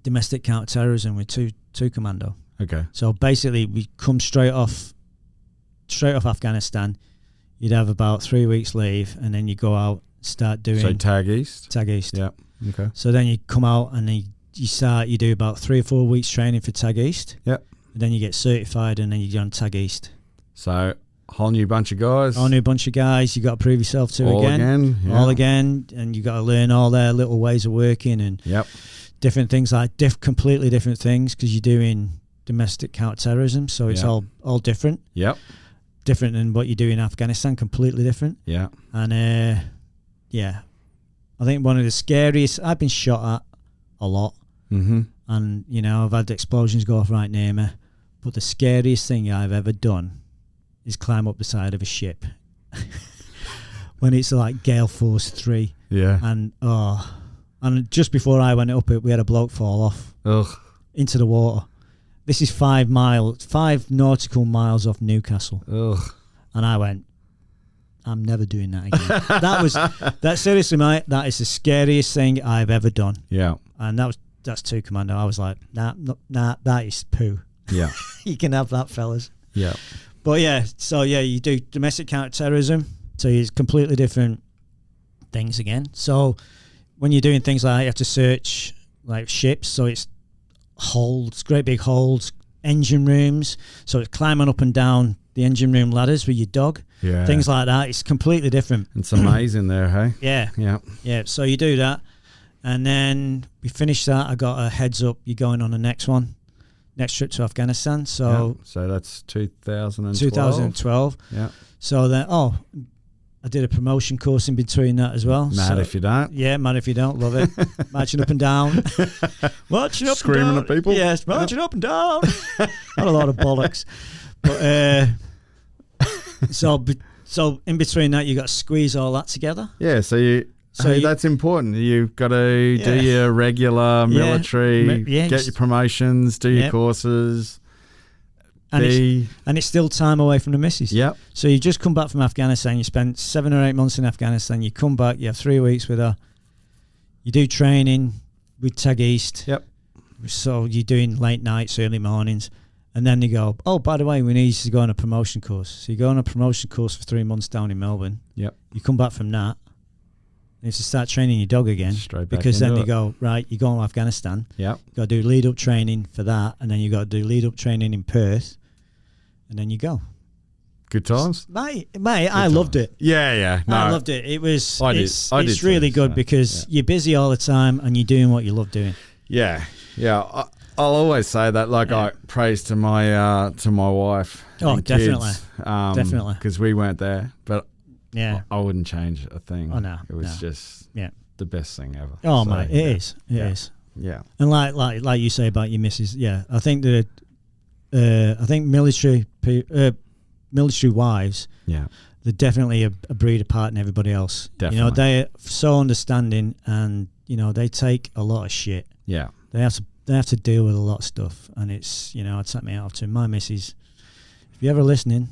domestic counter-terrorism with two commando.
Okay.
So basically, we come straight off Afghanistan. You'd have about 3 weeks leave, and then you go out, start doing
So tag east.
Tag East.
Yeah. Okay.
So then you come out and then you do about 3 or 4 weeks training for Tag East.
Yep.
And then you get certified, and then you're on Tag East.
So whole new bunch of guys.
Whole new bunch of guys. You got to prove yourself to
all
again.
Yeah.
All again, and you got to learn all their little ways of working and
Yep.
different things like completely different things because you're doing domestic counter-terrorism, so it's all different.
Yep.
Different than what you do in Afghanistan, completely different.
Yeah.
And yeah, I think one of the scariest. I've been shot at a lot, and you know I've had explosions go off right near me. But the scariest thing I've ever done is climb up the side of a ship when it's like gale force 3.
Yeah.
And just before I went up it, we had a bloke fall off into the water. This is 5 nautical miles off Newcastle.
Ugh.
And I went, I'm never doing that again. That seriously, mate, that is the scariest thing I've ever done.
Yeah.
And that's 2 Commando. I was like, nah, that is poo.
Yeah.
You can have that, fellas.
Yeah.
But yeah, so yeah, you do domestic counter-terrorism, so it's completely different things again. So when you're doing things like you have to search like ships, so it's holds, great big holds, engine rooms, so it's climbing up and down the engine room ladders with your dog, things like that. It's completely different.
It's amazing there, hey?
Yeah. So you do that, and then we finish that. I got a heads up. You're going on the next trip to Afghanistan. So
so that's 2012.
2012.
Yeah.
So then, I did a promotion course in between that as well.
Mad if you don't.
Yeah, mad if you don't. Love it. Marching up and down. Marching up
Screaming
and down.
at people.
Yes, marching up and down. Not a lot of bollocks. But so in between that, you got to squeeze all that together.
Yeah, so that's important. You've got to do your regular military, get your promotions, do your courses.
And it's still time away from the missus.
Yep.
So you just come back from Afghanistan. You spent 7 or 8 months in Afghanistan. You come back. You have 3 weeks with her. You do training with Tag East.
Yep.
So you're doing late nights, early mornings. And then they go, oh, by the way, we need you to go on a promotion course. So you go on a promotion course for 3 months down in Melbourne.
Yep.
You come back from that. You have to start training your dog again.
Straight back
because then
into
they go, right, you go to Afghanistan.
Yep.
You got to do lead-up training for that. And then you got to do lead-up training in Perth. And then you go.
Good times?
Mate, I loved it.
Yeah. No,
I loved it. It was.
I did.
It's really good because you're busy all the time and you're doing what you love doing.
Yeah. I'll always say that. Like I praise to my wife.
Oh,
and
definitely.
Kids,
Definitely.
Because we weren't there, but
yeah,
I wouldn't change a thing.
Oh no,
it was just the best thing ever.
Oh
so,
mate, it is. It is.
Yeah.
And like you say about your missus, I think that. I think military wives, they're definitely a breed apart than everybody else.
Definitely.
You know, they're so understanding, and you know they take a lot of shit.
Yeah,
they have to deal with a lot of stuff, and it's I'd take me out to my missus. If you're ever listening,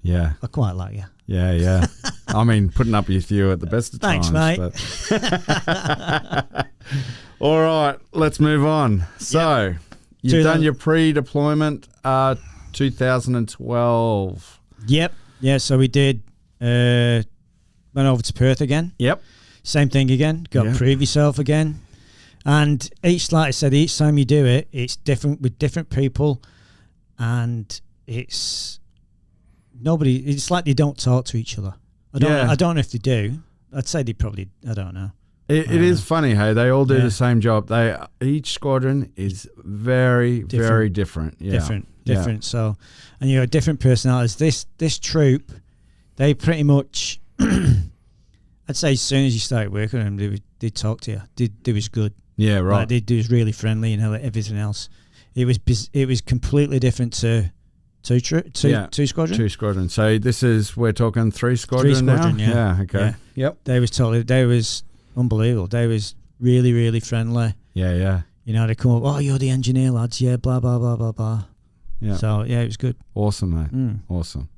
I quite like you.
Yeah. I mean, putting up with you at the best of
times.
Thanks, mate. All right, let's move on. So. You've done your pre-deployment 2012.
Yep. Yeah, so we did. Went over to Perth again.
Yep.
Same thing again. Got to prove yourself again. And like I said, each time you do it, it's different with different people. And it's like they don't talk to each other. I don't know if they do. I'd say they probably, I don't know.
It is funny, hey? They all do the same job. Each squadron is very different. Yeah.
Different. So, and you have different personalities. This troop, they pretty much, I'd say as soon as you started working with them, they'd talk to you. They was good. Yeah, right. Like, they was really friendly and everything else. It was completely different to two squadron.
2 squadron. So we're talking 3 squadron now?
3 squadron,
yeah. Okay.
Yeah. Yep. They was unbelievable. They was really, really friendly.
Yeah.
You know, they come up, oh, you're the engineer, lads. Yeah, blah, blah, blah, blah, blah. Yeah. So, yeah, it was good.
Awesome, mate. Awesome.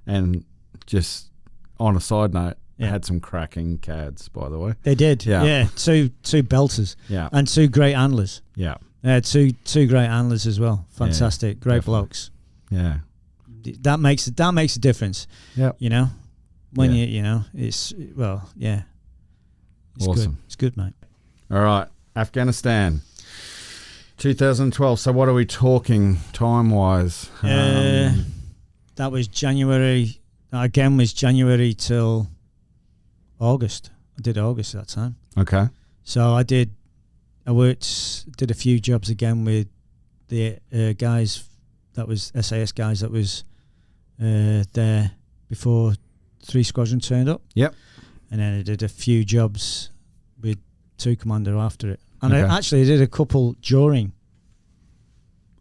And just on a side note, they had some cracking CADs, by the way.
They did. Yeah. 2 belters.
Yeah.
And 2 great handlers.
Yeah.
Two great handlers as well. Fantastic, great
definitely.
blokes.
Yeah.
That makes a difference.
Yep.
You know, when
Yeah.
it's It's
Awesome.
good. It's good, mate.
All right. Afghanistan. 2012. So what are we talking time-wise?
That was January. Again, was January till August. I did August that time.
Okay.
So I did a few jobs again with the guys. That was SAS guys. That was there before 3 Squadron turned up.
Yep.
And then I did a few jobs with 2 Commando after it. And
Okay.
I actually did a couple during.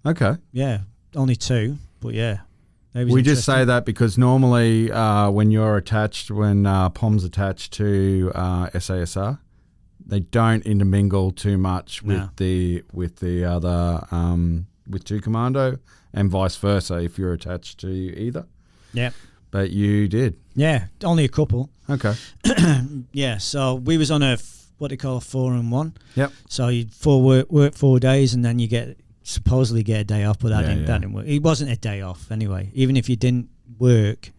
Okay.
Yeah, only 2, but yeah.
We just say that because normally when you're attached, when POM's attached to SASR, they don't intermingle too much with the other with 2 Commando, and vice versa if you're attached to either.
Yeah.
But you did.
Yeah, only a couple.
Okay.
Yeah, so we was on what they call a 4-and-1.
Yep.
So you work 4 days and then you supposedly get a day off, but that didn't work. It wasn't a day off anyway. Even if you didn't work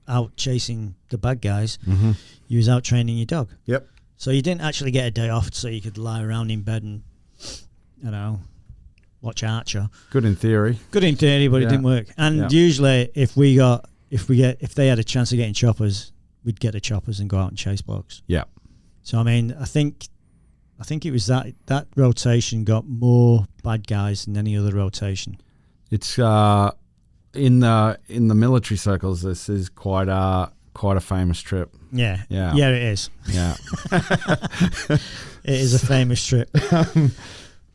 out chasing the bad guys, you was out training your dog.
Yep.
So you didn't actually get a day off, so you could lie around in bed and watch Archer.
Good in theory.
Good in theory, but it didn't work. And usually, if they had a chance of getting choppers, we'd get the choppers and go out and chase blokes.
Yeah.
So I mean, I think it was that rotation got more bad guys than any other rotation.
It's in the military circles. This is quite a famous trip.
Yeah.
Yeah.
Yeah, it is.
Yeah.
It is a famous trip.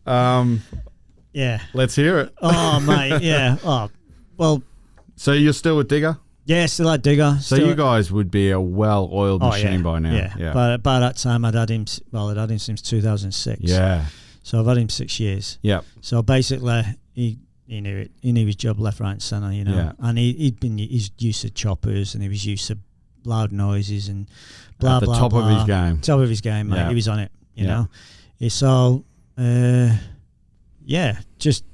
Yeah.
Let's hear it.
Oh mate, yeah. Oh, well.
So you're still with Digger?
Yeah, still at Digger.
So you guys would be a well-oiled machine by now.
Yeah. But by that time, I'd had him since 2006.
Yeah.
So I've had him 6 years.
Yeah.
So basically, he knew it. He knew his job left, right, and centre.
Yeah.
And he's used to choppers, and he was used to loud noises and blah
At the
blah
top
blah.
of his game.
Top of his game, mate.
Yeah.
He was on it. You
Yeah.
know. So, just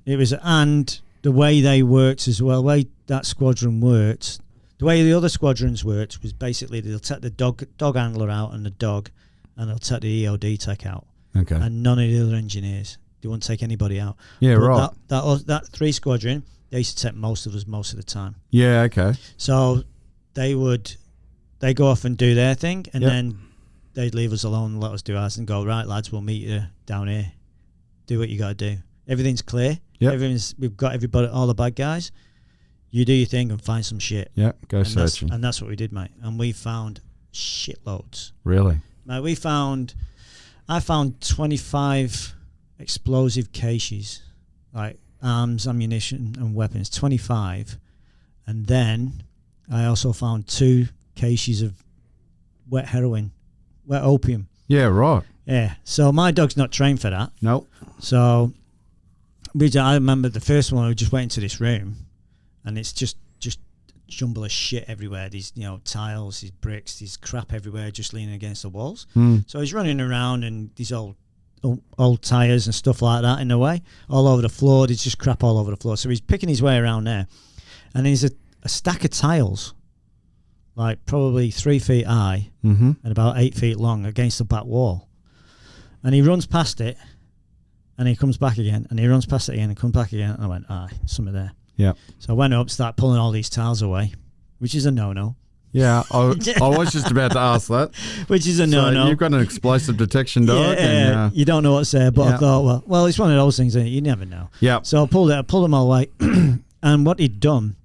it was, and the way they worked as well, the way that squadron worked, the way the other squadrons worked was basically they'll take the dog handler out and the dog, and they'll take the EOD tech out.
Okay.
And none of the other engineers. They won't take anybody out.
Yeah,
but
right.
That 3 Squadron, they used to take most of us most of the time.
Yeah, okay.
So they go off and do their thing, and
Yep.
then they'd leave us alone and let us do ours and go, right, lads, we'll meet you down here. Do what you got to do. Everything's clear.
Yep.
We've got everybody, all the bad guys. You do your thing and find some shit.
Yeah, go
And
searching.
that's what we did, mate. And we found shitloads.
Really?
Mate, I found 25 explosive caches, like arms, ammunition, and weapons. 25, and then I also found 2 caches of wet opium.
Yeah, right.
Yeah. So my dog's not trained for that.
Nope.
So I remember the first one. We just went into this room, and it's just jumble of shit everywhere. These tiles, these bricks, these crap everywhere, just leaning against the walls. So he's running around, and these old tires and stuff like that in the way, all over the floor. There's just crap all over the floor. So he's picking his way around there, and there's a stack of tiles, like probably 3 feet high and about 8 feet long against the back wall. And he runs past it, and he comes back again, and he runs past it again and comes back again. And I went, something there.
Yeah.
So I went up, started pulling all these tiles away, which is a no-no.
Yeah, I was just about to ask that.
Which is a no-no.
So you've got an explosive detection dog.
Yeah,
and,
you don't know what's there, but I thought, well, it's one of those things that you never know.
Yeah.
So I pulled them all away, and what he'd done,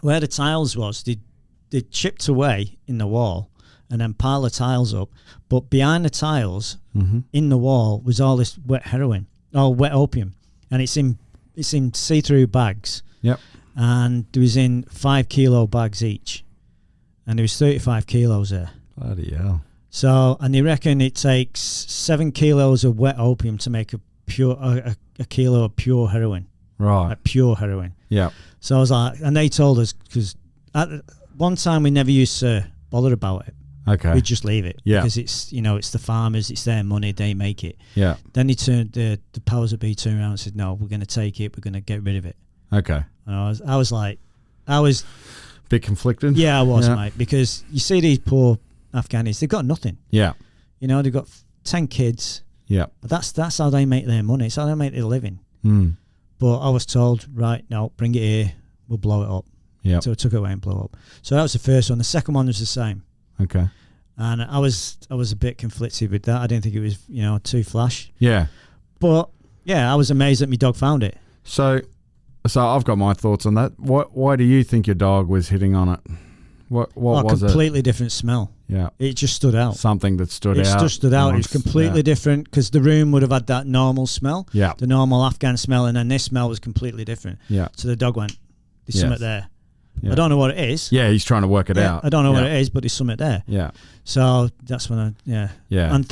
where the tiles was, they'd chipped away in the wall, and then pile the tiles up. But behind the tiles, in the wall, was all this wet opium, and it's in see-through bags.
Yep.
And it was in 5 kilo bags each, and there was 35 kilos there.
Bloody hell.
So, and they reckon it takes 7 kilos of wet opium to make a kilo of pure heroin.
Right.
Like pure heroin.
Yeah.
So I was like, and they told us, because at one time we never used to bother about it.
Okay.
We'd just leave it.
Yeah.
Because it's, it's the farmers, it's their money, they make it.
Yeah.
Then the powers that be turned around and said, no, we're going to take it, we're going to get rid of it.
Okay.
And I was
bit conflicted.
Yeah, I was, mate, because you see these poor Afghanis, they've got nothing.
Yeah.
They've got 10 kids.
Yeah.
But that's how they make their money. It's how they make their living.
Mm.
But I was told, right, no, bring it here, we'll blow it up.
Yeah.
So I took it away and blew it up. So that was the first one. The second one was the same.
Okay.
And I was a bit conflicted with that. I didn't think it was, too flash.
Yeah.
But yeah, I was amazed that my dog found it.
So I've got my thoughts on that. Why do you think your dog was hitting on it? What was it?
A completely different smell.
Yeah.
It just stood out.
Something that stood out.
It just stood out. It was completely different because the room would have had that normal smell.
Yeah.
The normal Afghan smell, and then this smell was completely different.
Yeah.
So the dog went, there's something there.
Yeah.
I don't know what it is.
Yeah, he's trying to work it out.
I don't know what it is, but there's something there.
Yeah.
So that's when
Yeah.
And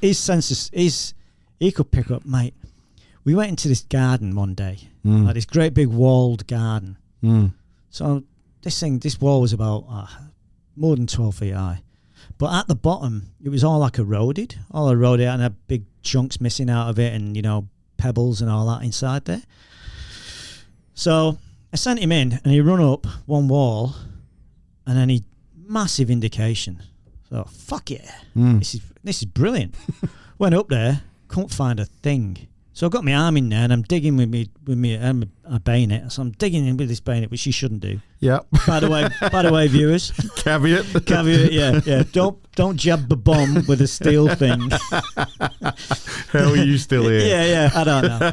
his senses, he could pick up, mate. We went into this garden one day, like this great big walled garden.
Mm.
So this wall was about more than 12 feet high. But at the bottom, it was all like eroded and had big chunks missing out of it and, pebbles and all that inside there. So I sent him in and he run up one wall and then massive indication. So, fuck yeah. This is brilliant. Went up there, couldn't find a thing. So I got my arm in there and I'm digging with me a bayonet. So I'm digging in with this bayonet, which you shouldn't do.
Yeah.
By the way, viewers.
Caveat,
yeah. Don't jab the bomb with a steel thing.
How are you still here?
Yeah. I don't know.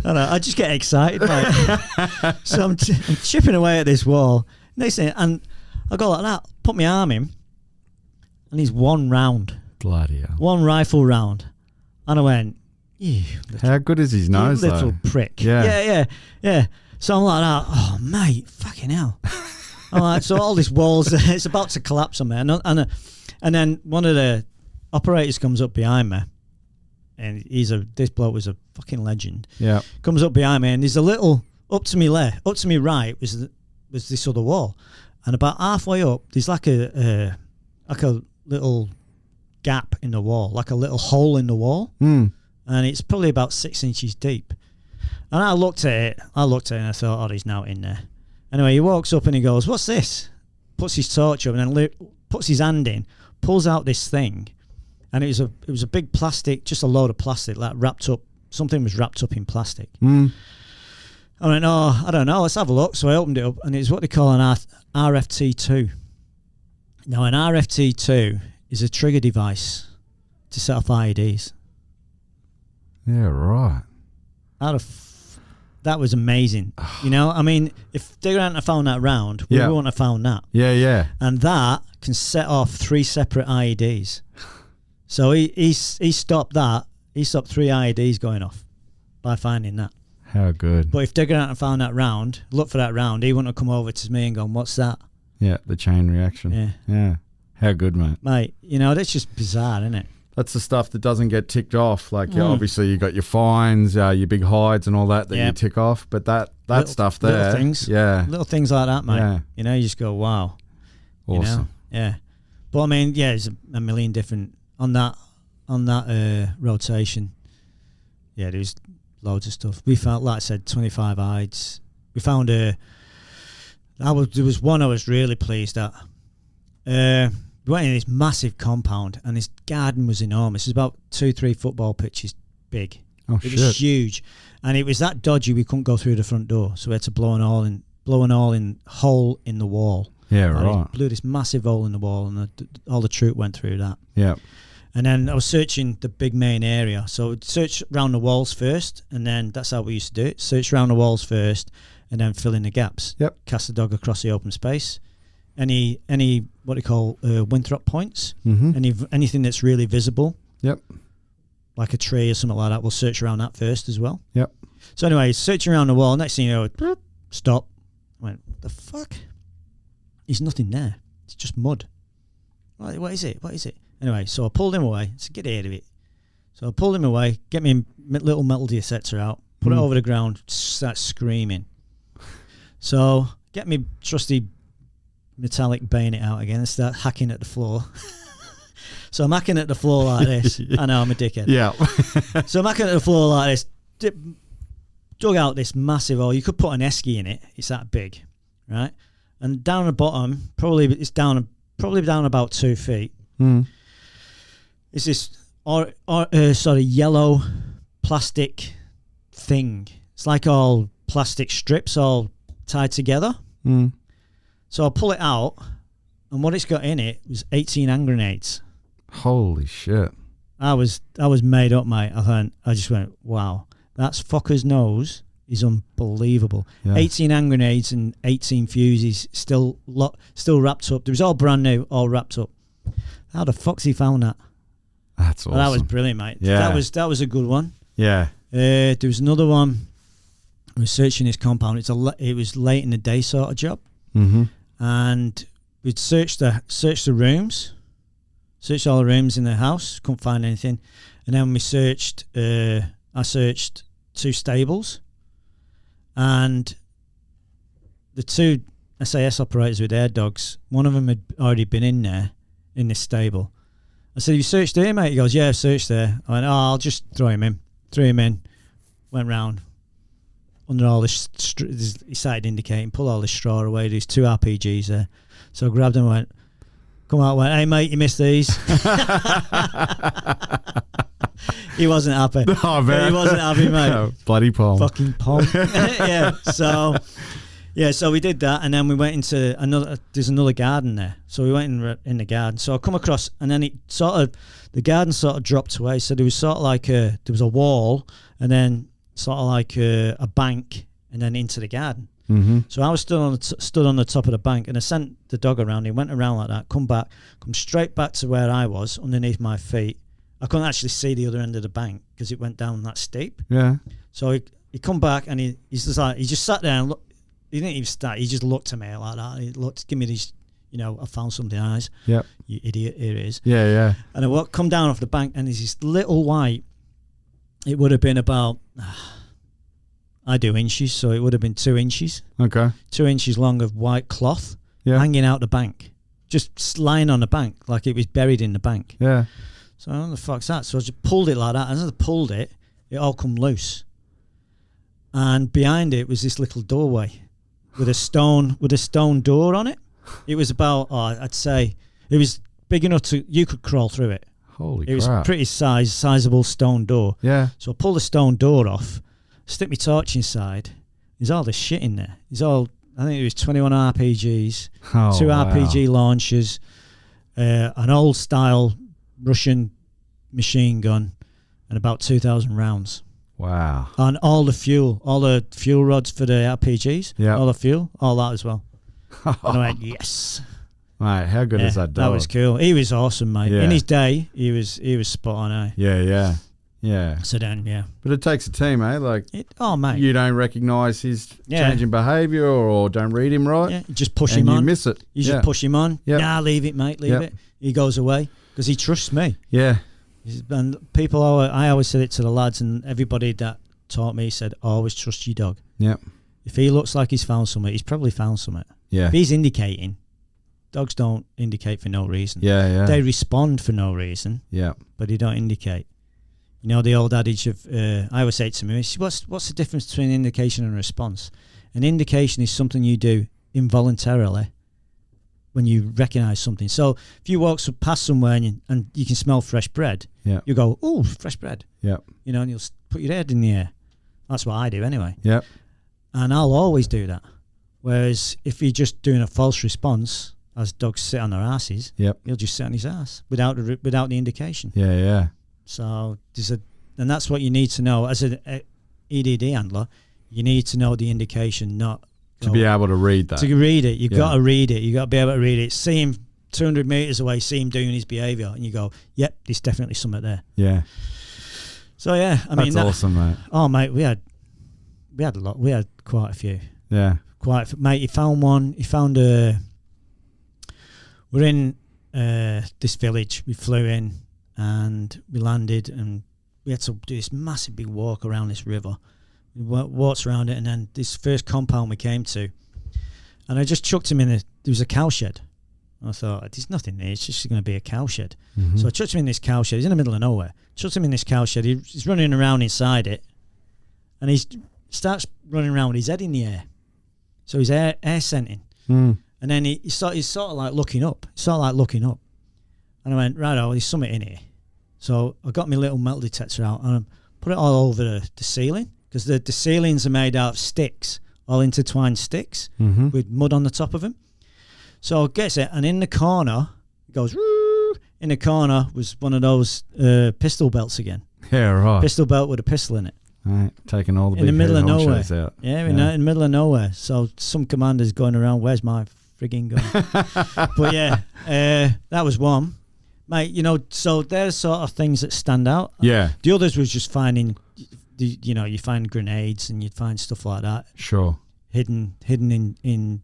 I just get excited, mate. So I'm chipping away at this wall. Next thing, and I go like that, put my arm in, and he's one round.
Bloody hell.
One rifle round. And I went,
how good is his nose,
little
though?
prick.
Yeah.
So I'm like that. Oh, mate, fucking hell. I'm like, so all these walls, it's about to collapse on me. And then one of the operators comes up behind me, and this bloke was a fucking legend.
Yeah.
Comes up behind me, and there's a little up to me right was this other wall, and about halfway up, there's like a little gap in the wall, like a little hole in the wall. And it's probably about 6 inches deep. And I looked at it and I thought, oh, he's now in there. Anyway, he walks up and he goes, what's this? Puts his torch up and then puts his hand in, pulls out this thing. And it was a big plastic, just a load of plastic, like wrapped up. Something was wrapped up in plastic. I went, oh, I don't know, let's have a look. So I opened it up and it's what they call an RFT2. Now, an RFT2 is a trigger device to set off IEDs.
Yeah, right.
That was amazing. I mean, if they hadn't have found that round, we wouldn't have found that.
Yeah.
And that can set off 3 separate IEDs. So he stopped that. He stopped 3 IEDs going off by finding that.
How good.
But if Digger hadn't have found that round, look for that round, he wouldn't have come over to me and gone, what's that?
Yeah, the chain reaction. Yeah. How good, mate.
Mate, that's just bizarre, isn't it?
That's the stuff that doesn't get ticked off. Like, obviously, you got your fines, your big hides and all that you tick off. But that little stuff there.
Little things.
Yeah.
Little things like that, mate.
Yeah.
You just go, wow.
Awesome.
Yeah. But, I mean, there's a million different... On that rotation, there's loads of stuff. We found, like I said, 25 hides. We found there was one I was really pleased at. We went in this massive compound and this garden was enormous. It was about 2-3 football pitches big. It was huge. And it was that dodgy we couldn't go through the front door. So we had to blow an hole in the wall.
Yeah,
and
right.
Blew this massive hole in the wall and all the troop went through that.
Yeah.
And then I was searching the big main area. So I'd search around the walls first and then that's how we used to do it. Search around the walls first and then fill in the gaps.
Yep.
Cast the dog across the open space. Any what they call winthrop points, anything that's really visible, like a tree or something like that, we'll search around that first as well. So anyway, searching around the wall, next thing you know, stop. I went, what the fuck? There's nothing there. It's just mud. What is it? Anyway, so I pulled him away. I said, get out of it. So I pulled him away, get my little metal detector out, put it over the ground, start screaming. So get me trusty metallic bayonet out again and start hacking at the floor. So I'm hacking at the floor like this. I know, I'm a dickhead.
Yeah.
So I'm hacking at the floor like this. Dug out this massive hole. You could put an esky in it. It's that big, right? And down the bottom, probably down about 2 feet. It's this sort of yellow plastic thing. It's like all plastic strips all tied together. So I pull it out, and what it's got in it was 18 hand grenades.
Holy shit.
I was made up, mate. I just went, wow, that's fucker's nose is unbelievable.
Yeah.
18 hand grenades and 18 fuses still wrapped up. It was all brand new, all wrapped up. How the fuck's he found that?
That's awesome.
Well, that was brilliant, mate.
Yeah.
That was a good one.
Yeah.
There was another one. I was searching his compound. It was late in the day sort of job. And we'd searched the rooms, searched all the rooms in the house, couldn't find anything. And then we searched, I searched 2 stables, and the 2 SAS operators with their dogs, one of them had already been in there, in this stable. I said, you searched there, mate? He goes, yeah, I've searched there. I went, I'll just throw him in. Threw him in, went round. Under all this, he started indicating, pull all this straw away. There's 2 RPGs there. So I grabbed him and went, come out, went, hey mate, you missed these. He wasn't happy.
Oh, man.
He wasn't happy, mate.
Oh, bloody POM.
Fucking POM. So we did that, and then we went into there's another garden there. So we went in the garden. So I come across, and then the garden sort of dropped away. So there was sort of like there was a wall, and then sort of like a bank, and then into the garden. So I was stood on the top of the bank, and I sent the dog around. He went around like that, come straight back to where I was, underneath my feet. I couldn't actually see the other end of the bank because it went down that steep. Yeah. So he come back, and he just sat there and looked. He didn't even start. He just looked at me like that. He looked, give me these, I found something eyes. Yep. You idiot, here it is. Yeah, yeah. And I come down off the bank, and there's this little white. It would have been about, I do inches, so it would have been 2 inches. Okay. 2 inches long of white cloth hanging out the bank. Just lying on the bank, like it was buried in the bank. Yeah. So what the fuck's that? So I just pulled it like that. As I pulled it, it all come loose. And behind it was this little doorway with a stone door on it. It was about, I'd say, it was big enough you could crawl through it. Holy crap. It was a pretty sizable stone door. Yeah. So I pulled the stone door off, stick my torch inside. There's all this shit in there. I think it was 21 RPGs, 2 RPG launchers, an old style Russian machine gun, and about 2,000 rounds. Wow. And all the fuel rods for the RPGs, all the fuel, all that as well. And I went, yes.
Mate, how good is that dog?
That was cool. He was awesome, mate. Yeah. In his day, he was spot on, eh?
Yeah. Yeah.
So then, yeah.
But it takes a team, eh? Like,
mate.
You don't recognise his changing behaviour or don't read him right.
Yeah, you just push him on.
You miss it.
You just push him on. Yep. Nah, leave it, mate, leave it. He goes away because he trusts me. Yeah. And I always said it to the lads, and everybody that taught me said, always trust your dog. Yeah. If he looks like he's found something, he's probably found something. Yeah. If he's indicating, dogs don't indicate for no reason. Yeah, yeah. They respond for no reason. Yeah. But they don't indicate. You know the old adage of, I always say it to me, what's the difference between indication and response? An indication is something you do involuntarily when you recognise something. So if you walk past somewhere and you can smell fresh bread, you go, oh, fresh bread. Yeah. And you'll put your head in the air. That's what I do anyway. Yeah. And I'll always do that. Whereas if you're just doing a false response, as dogs sit on their asses, he'll just sit on his ass without the indication. Yeah, yeah. So and that's what you need to know as an EDD handler. You need to know the indication, not
to be able to read that.
To read it, you've got to read it. You got to be able to read it. See him 200 meters away, see him doing his behaviour, and you go, "Yep, there's definitely something there." Yeah. So yeah,
that's awesome, mate.
Oh, mate, we had a lot. We had quite a few. Yeah. Mate, he found one. He found we're in this village. We flew in. And we landed, and we had to do this massive big walk around this river. We walked around it, and then this first compound we came to, And I just chucked him in there was a cow shed. And I thought, there's nothing there, it's just going to be a cow shed.
Mm-hmm.
So I chucked him in this cow shed. He's in the middle of nowhere. Chucked him in this cow shed. He's running around inside it. And he starts running around with his head in the air. So he's air scenting.
Mm.
And then he's sort of like looking up. And I went, right, there's something in here. So I got my little metal detector out and I put it all over the ceiling, because the ceilings are made out of sticks, all intertwined sticks with mud on the top of them. So it gets it, and in the corner, it goes, Roo! In the corner was one of those pistol belts again.
Yeah, right.
Pistol belt with a pistol in it.
Right, taking all the
in the middle of nowhere.
Out.
Yeah, in the middle of nowhere. So some commander's going around, where's my frigging gun? But yeah, that was one. Mate, so there's sort of things that stand out.
Yeah.
The others was just finding, you find grenades and you'd find stuff like that.
Sure.
Hidden in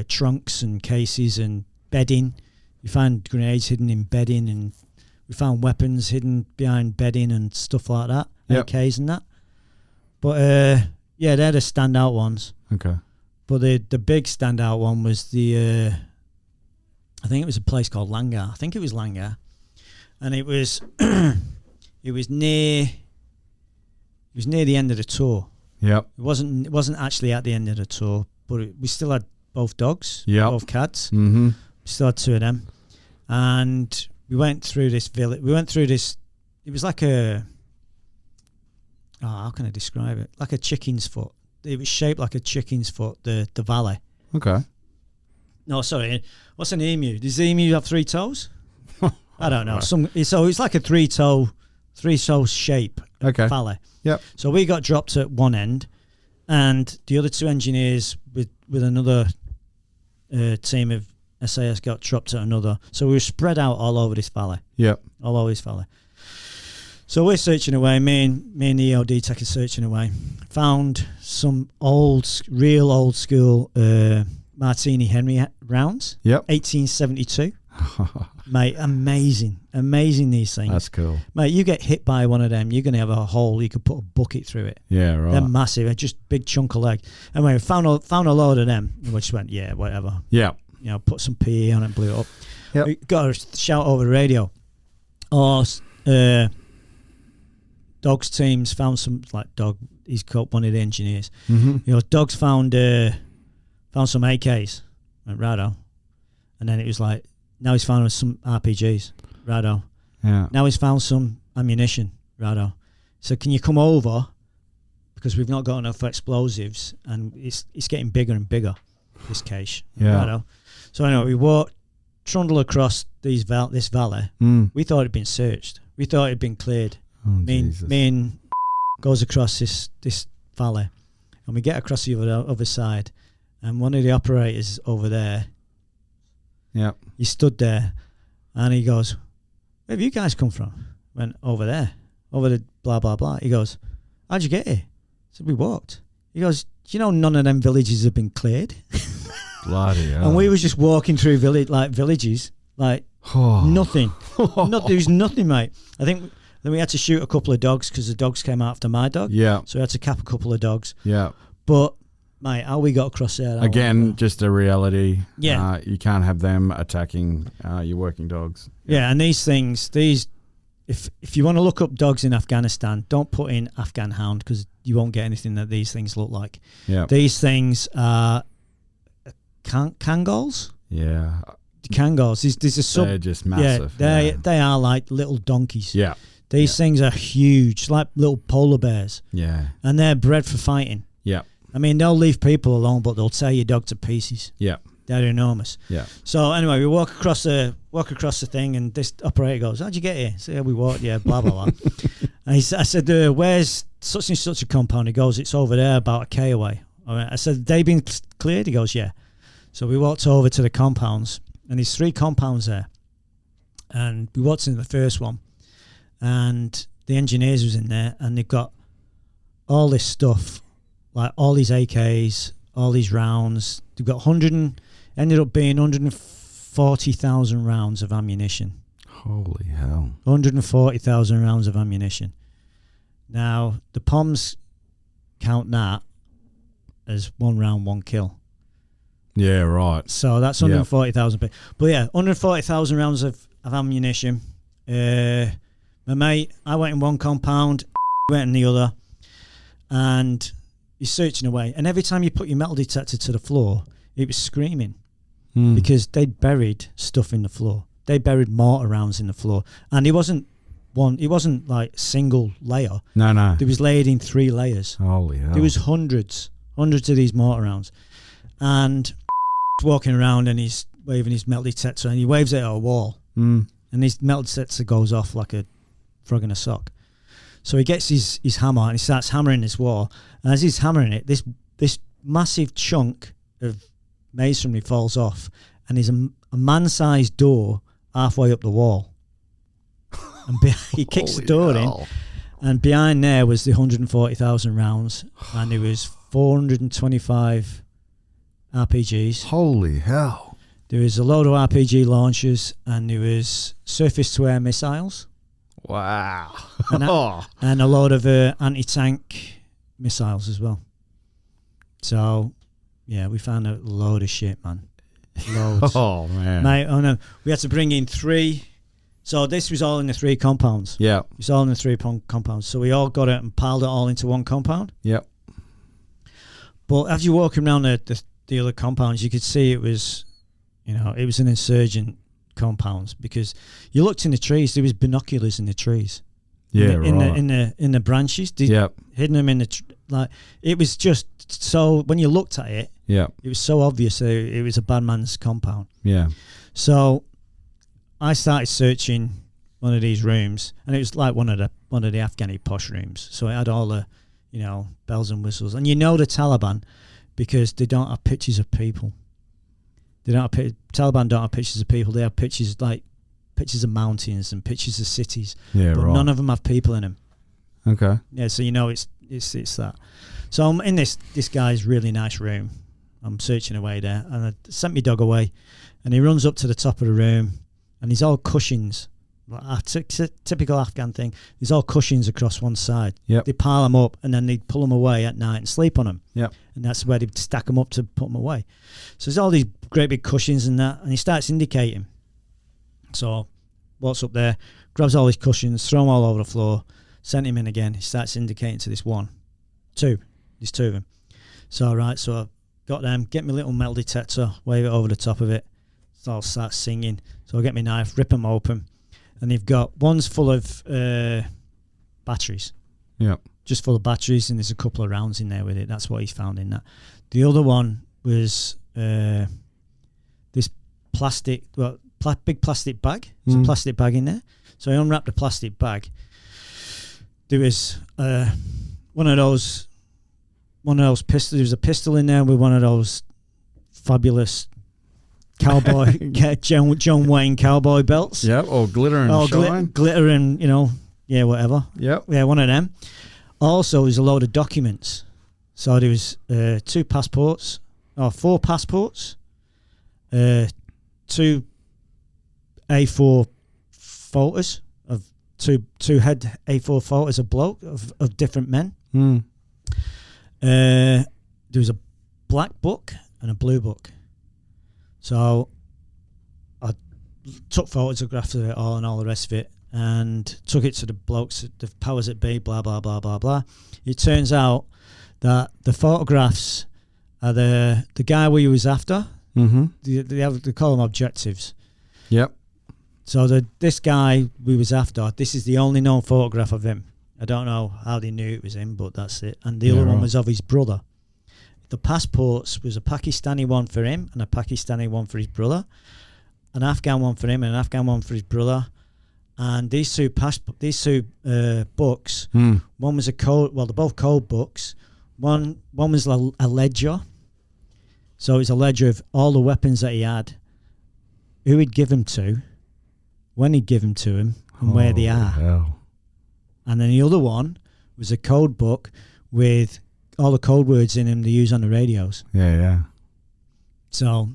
trunks and cases and bedding. You find grenades hidden in bedding, and we found weapons hidden behind bedding and stuff like that.
Yep.
AKs and that. But they're the standout ones.
Okay.
But the big standout one was I think it was a place called Langar. I think it was Langar, and it was it was near the end of the tour.
Yep.
It wasn't actually at the end of the tour, but we still had both dogs, both cats.
Mm-hmm.
We still had two of them, and we went through this village. We went through this. It was like how can I describe it? Like a chicken's foot. It was shaped like a chicken's foot. The valley.
Okay.
No, sorry. What's an emu? Does the emu have 3 toes? I don't know. So it's like a three toe shape.
Okay.
Valley.
Yep.
So we got dropped at one end, and the other 2 engineers with another team of SAS got dropped at another. So we were spread out all over this valley.
Yep.
All over this valley. So we're searching away. Me and the EOD tech are searching away. Found some real old school Martini Henry rounds.
Yep.
1872. Mate, amazing these things.
That's cool.
Mate, you get hit by one of them, you're going to have a hole, you could put a bucket through it.
Yeah, right.
They're massive, they're just big chunk of leg. Anyway, we found a load of them, and we just went, yeah, whatever.
Yeah.
Put some PE on it, blew it up.
Yep.
We got to shout over the radio. Dogs teams found some, like Dog, he's called one of the engineers.
Mm-hmm.
Dogs found some AKs, went righto. And then it was like, now he's found some RPGs, righto.
Yeah.
Now he's found some ammunition, righto. So can you come over, because we've not got enough explosives, and it's getting bigger and bigger, this cache.
Yeah.
Righto. So anyway, we trundle across this valley. We thought it'd been searched. We thought it'd been cleared.
Oh,
me and goes across this valley, and we get across the other side, and one of the operators over there, he stood there, and he goes, where have you guys come from? Went, over there, over the blah blah blah. He goes, how'd you get here? I said, we walked. He goes, do you know none of them villages have been cleared?
Bloody hell.
And we was just walking through villages, like nothing. There was nothing, mate. I think then we had to shoot a couple of dogs, because the dogs came after my dog. Yeah. So we had to cap a couple of dogs. Yeah. But mate, how we got across there?
Again, just a reality.
Yeah.
You can't have them attacking your working dogs.
Yeah, and these things, if you want to look up dogs in Afghanistan, don't put in Afghan hound, because you won't get anything that these things look like. Yeah. These things are Kangols.
Yeah.
Kangols. There's a sub.
They're just massive.
Yeah, they are like little donkeys.
Yeah.
These things are huge, like little polar bears. Yeah. And they're bred for fighting. Yeah. I mean, they'll leave people alone, but they'll tear your dog to pieces. Yeah. They're enormous. Yeah. So anyway, we walk across the thing, and this operator goes, how'd you get here? So we walked, blah, blah, blah. And I said, where's such and such a compound? He goes, it's over there about a K away. I said, they been cleared? He goes, yeah. So we walked over to the compounds, and there's 3 compounds there. And we walked into the first one, and the engineers was in there, and they've got all this stuff, like all these AKs, all these rounds. They've got ended up being 140,000 rounds of ammunition.
Holy hell.
140,000 rounds of ammunition. Now, the POMs count that as 1 round, 1 kill.
Yeah, right.
So that's 140,000. But yeah, 140,000 rounds of ammunition. My mate, I went in one compound, went in the other, and you're searching away. And every time you put your metal detector to the floor, it was screaming because they'd buried stuff in the floor. They buried mortar rounds in the floor, and it wasn't like single layer.
No.
It was layered in 3 layers.
Holy hell.
There was hundreds of these mortar rounds, and walking around and he's waving his metal detector and he waves it at a wall, and his metal detector goes off like a frog in a sock. So he gets his hammer and he starts hammering this wall, and as he's hammering it, this massive chunk of masonry falls off, and there's a man-sized door halfway up the wall. And he kicks the door in, and behind there was the 140,000 rounds, and there was 425 RPGs.
Holy hell.
There was a load of RPG launchers, and there was surface-to-air missiles.
Wow.
And a load of anti-tank missiles as well. So, yeah, we found a load of shit, man. Loads.
Oh, man.
Mate, oh no. We had to bring in 3. So this was all in the 3 compounds.
Yeah.
It was all in the 3 compounds. So we all got it and piled it all into one compound.
Yep.
But as you walk around the other compounds, you could see it was, it was an insurgent compounds, because you looked in the trees, there was binoculars in the trees.
Yeah,
in the branches. Hidden them in the it was just so, when you looked at it, it was so obvious that it was a bad man's compound. Yeah. So I started searching one of these rooms, and it was like one of the Afghani posh rooms. So it had all the, bells and whistles. And the Taliban, because they don't have pictures of people. Taliban don't have pictures of people. They have pictures of mountains and pictures of cities. Yeah, but none of them have people in them.
Okay.
Yeah, so it's that. So I'm in this guy's really nice room. I'm searching away there, and I sent my dog away, and he runs up to the top of the room, and he's all cushions. Typical Afghan thing. There's all cushions across one side. Yep. They pile them up, and then they pull them away at night and sleep on them. Yep. And that's where they stack them up to put them away. So there's all these great big cushions and that, and he starts indicating. So walks up there, grabs all his cushions, throw them all over the floor, sent him in again. He starts indicating to this two. There's 2 of them. So so I got them, get my little metal detector, wave it over the top of it. So I'll start singing. So I get my knife, rip them open. And they've got, one's full of batteries. Yeah. Just full of batteries, and there's a couple of rounds in there with it. That's what he's found in that. The other one was this plastic, big plastic bag. There's a plastic bag in there. So I unwrapped the plastic bag. There was one of those pistols. There was a pistol in there with one of those fabulous cowboy John Wayne cowboy belts.
Yeah, or glitter and shine.
Glitter and, whatever. Yep. Yeah, one of them. Also, there's a load of documents. So there was 4 passports, 2 A4 photos of two head A4 photos of different men. There was a black book and a blue book. So I took photographs of it all and all the rest of it, and took it to the blokes, the powers that be, blah, blah, blah, blah, blah. It turns out that the photographs are the guy we was after. Mm-hmm. They call them objectives. Yep. So this guy we was after, this is the only known photograph of him. I don't know how they knew it was him, but that's it. And the other one was of his brother. The passports was a Pakistani one for him and a Pakistani one for his brother, an Afghan one for him and an Afghan one for his brother. And these two books, one was a code. Well, they're both code books. One was a ledger. So it's a ledger of all the weapons that he had, who he'd give them to, when he'd give them to him, and where they are. Hell. And then the other one was a code book with all the code words in them they use on the radios. Yeah. So,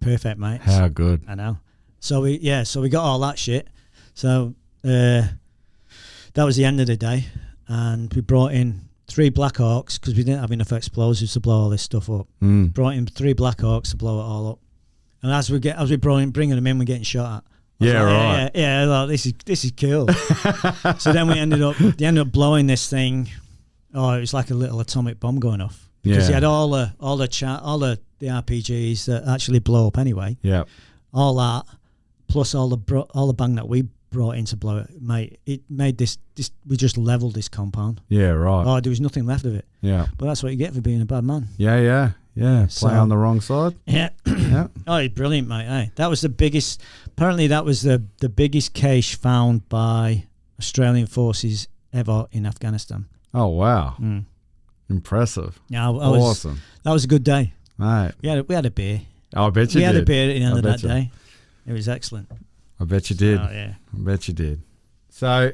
perfect, mate.
How good.
I know. So we got all that shit. So, that was the end of the day. And we brought in 3 Black Hawks because we didn't have enough explosives to blow all this stuff up. Brought in 3 Black Hawks to blow it all up. And as we bringing them in, we're getting shot at.
Yeah, right.
Yeah. Like, this is cool. So then they ended up blowing this thing. Oh, it was like a little atomic bomb going off because you had all the RPGs that actually blow up anyway.
Yeah.
All that plus all the bang that we brought in to blow it, mate. It made this. We just leveled this compound.
Yeah, right.
Oh, there was nothing left of it.
Yeah.
But that's what you get for being a bad man.
Yeah. Play on the wrong side.
Yeah.
Yeah.
Oh, brilliant, mate. Hey, that was the biggest. Apparently, that was the biggest cache found by Australian forces ever in Afghanistan.
Oh wow. Impressive.
Yeah,
awesome.
That was a good day.
Right.
We had a beer.
Oh, I bet you did.
We had a beer at the end of that day. It was excellent.
I bet you did.
Oh, yeah.
I bet you did. So,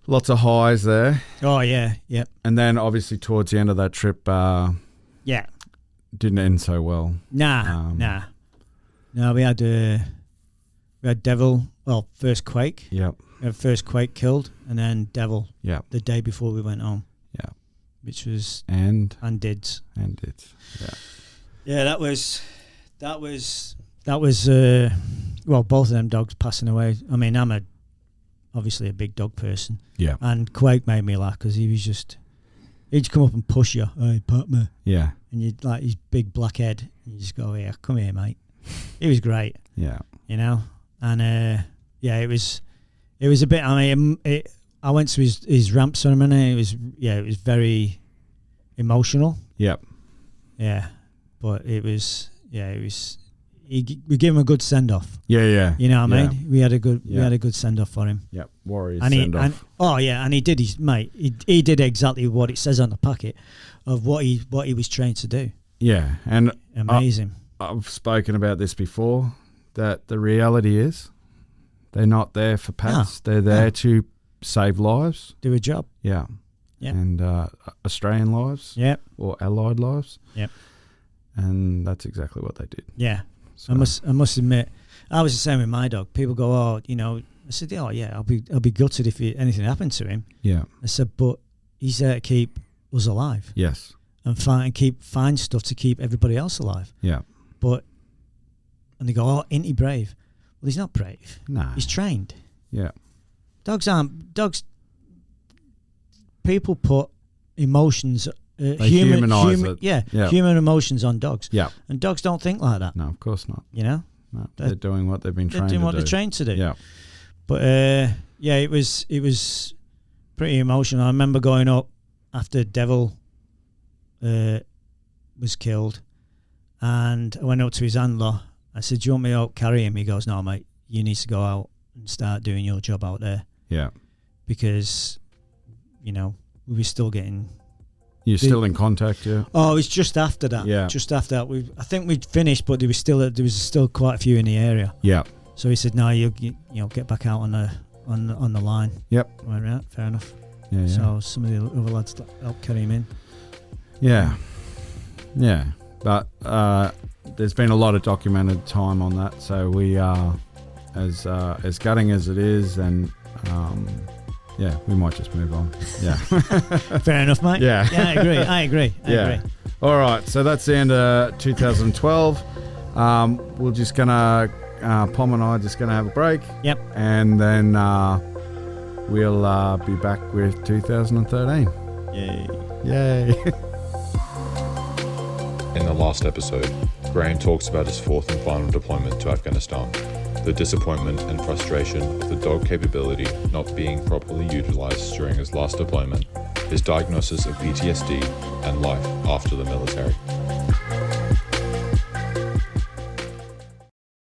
lots of highs there.
Oh, yeah. Yep.
And then, obviously, towards the end of that trip, didn't end so well.
Nah. No, we had Devil. Well, first Quake.
Yep.
We had first Quake killed, and then Devil.
Yep.
The day before we went home.
Yeah.
Which was
and
Dids.
Yeah.
Yeah, that was. Well, both of them dogs passing away. I mean, I'm obviously a big dog person.
Yeah.
And Quake made me laugh because he'd come up and push you. Hey, pat me.
Yeah.
And you'd like his big black head. And you just go, yeah, come here, mate. It was great.
Yeah.
You know? And it was a bit, I mean, I went to his ramp ceremony. It was very emotional.
Yep.
Yeah. But we gave him a good send off.
Yeah.
You know what I mean? We had a good send off for him.
Yep. Warriors send off.
And he did he did exactly what it says on the packet of what he was trained to do.
Yeah. And
amazing.
I've spoken about this before, that the reality is they're not there for pats. They're there to save lives.
Do a job.
Yeah.
Yep.
And Australian lives.
Yep.
Or Allied lives.
Yep.
And that's exactly what they did.
Yeah.
So.
I must admit, I was the same with my dog. People go, oh, you know, I said, oh yeah, I'll be gutted if anything happened to him.
Yeah.
I said, but he's there to keep us alive.
Yes.
And find stuff to keep everybody else alive.
Yeah.
And they go, oh, ain't he brave? Well, he's not brave.
No.
He's trained.
Yeah.
Dogs. People put emotions. Human emotions on dogs.
Yeah.
And dogs don't think like that.
No, of course not.
You know?
No, they're doing what they've been trained to do.
They're doing what they're trained to do.
Yeah.
But it was pretty emotional. I remember going up after Devil was killed, and I went up to his handler. I said, "Do you want me to help carry him?" He goes, "No, mate. You need to go out and start doing your job out there."
Yeah.
Because, you know, we were still getting.
You're still in contact, yeah?
Oh, it's just after that.
Yeah.
Just after that, I think we'd finished, but there was still quite a few in the area.
Yeah.
So he said, "No, you get back out on the line."
Yep.
I went, right, fair enough.
Yeah.
So some of the other lads helped carry him in.
Yeah. Yeah. But there's been a lot of documented time on that, so we are as gutting as it is, and yeah, we might just move on. Yeah.
Fair enough, mate.
Yeah.
Yeah, I agree. I agree.
All right, so that's the end of 2012. We're just gonna POM and I are just gonna have a break.
Yep.
And then we'll be back with 2013. Yay.
In the last episode, Graham talks about his fourth and final deployment to Afghanistan, the disappointment and frustration of the dog capability not being properly utilised during his last deployment, his diagnosis of PTSD, and life after the military.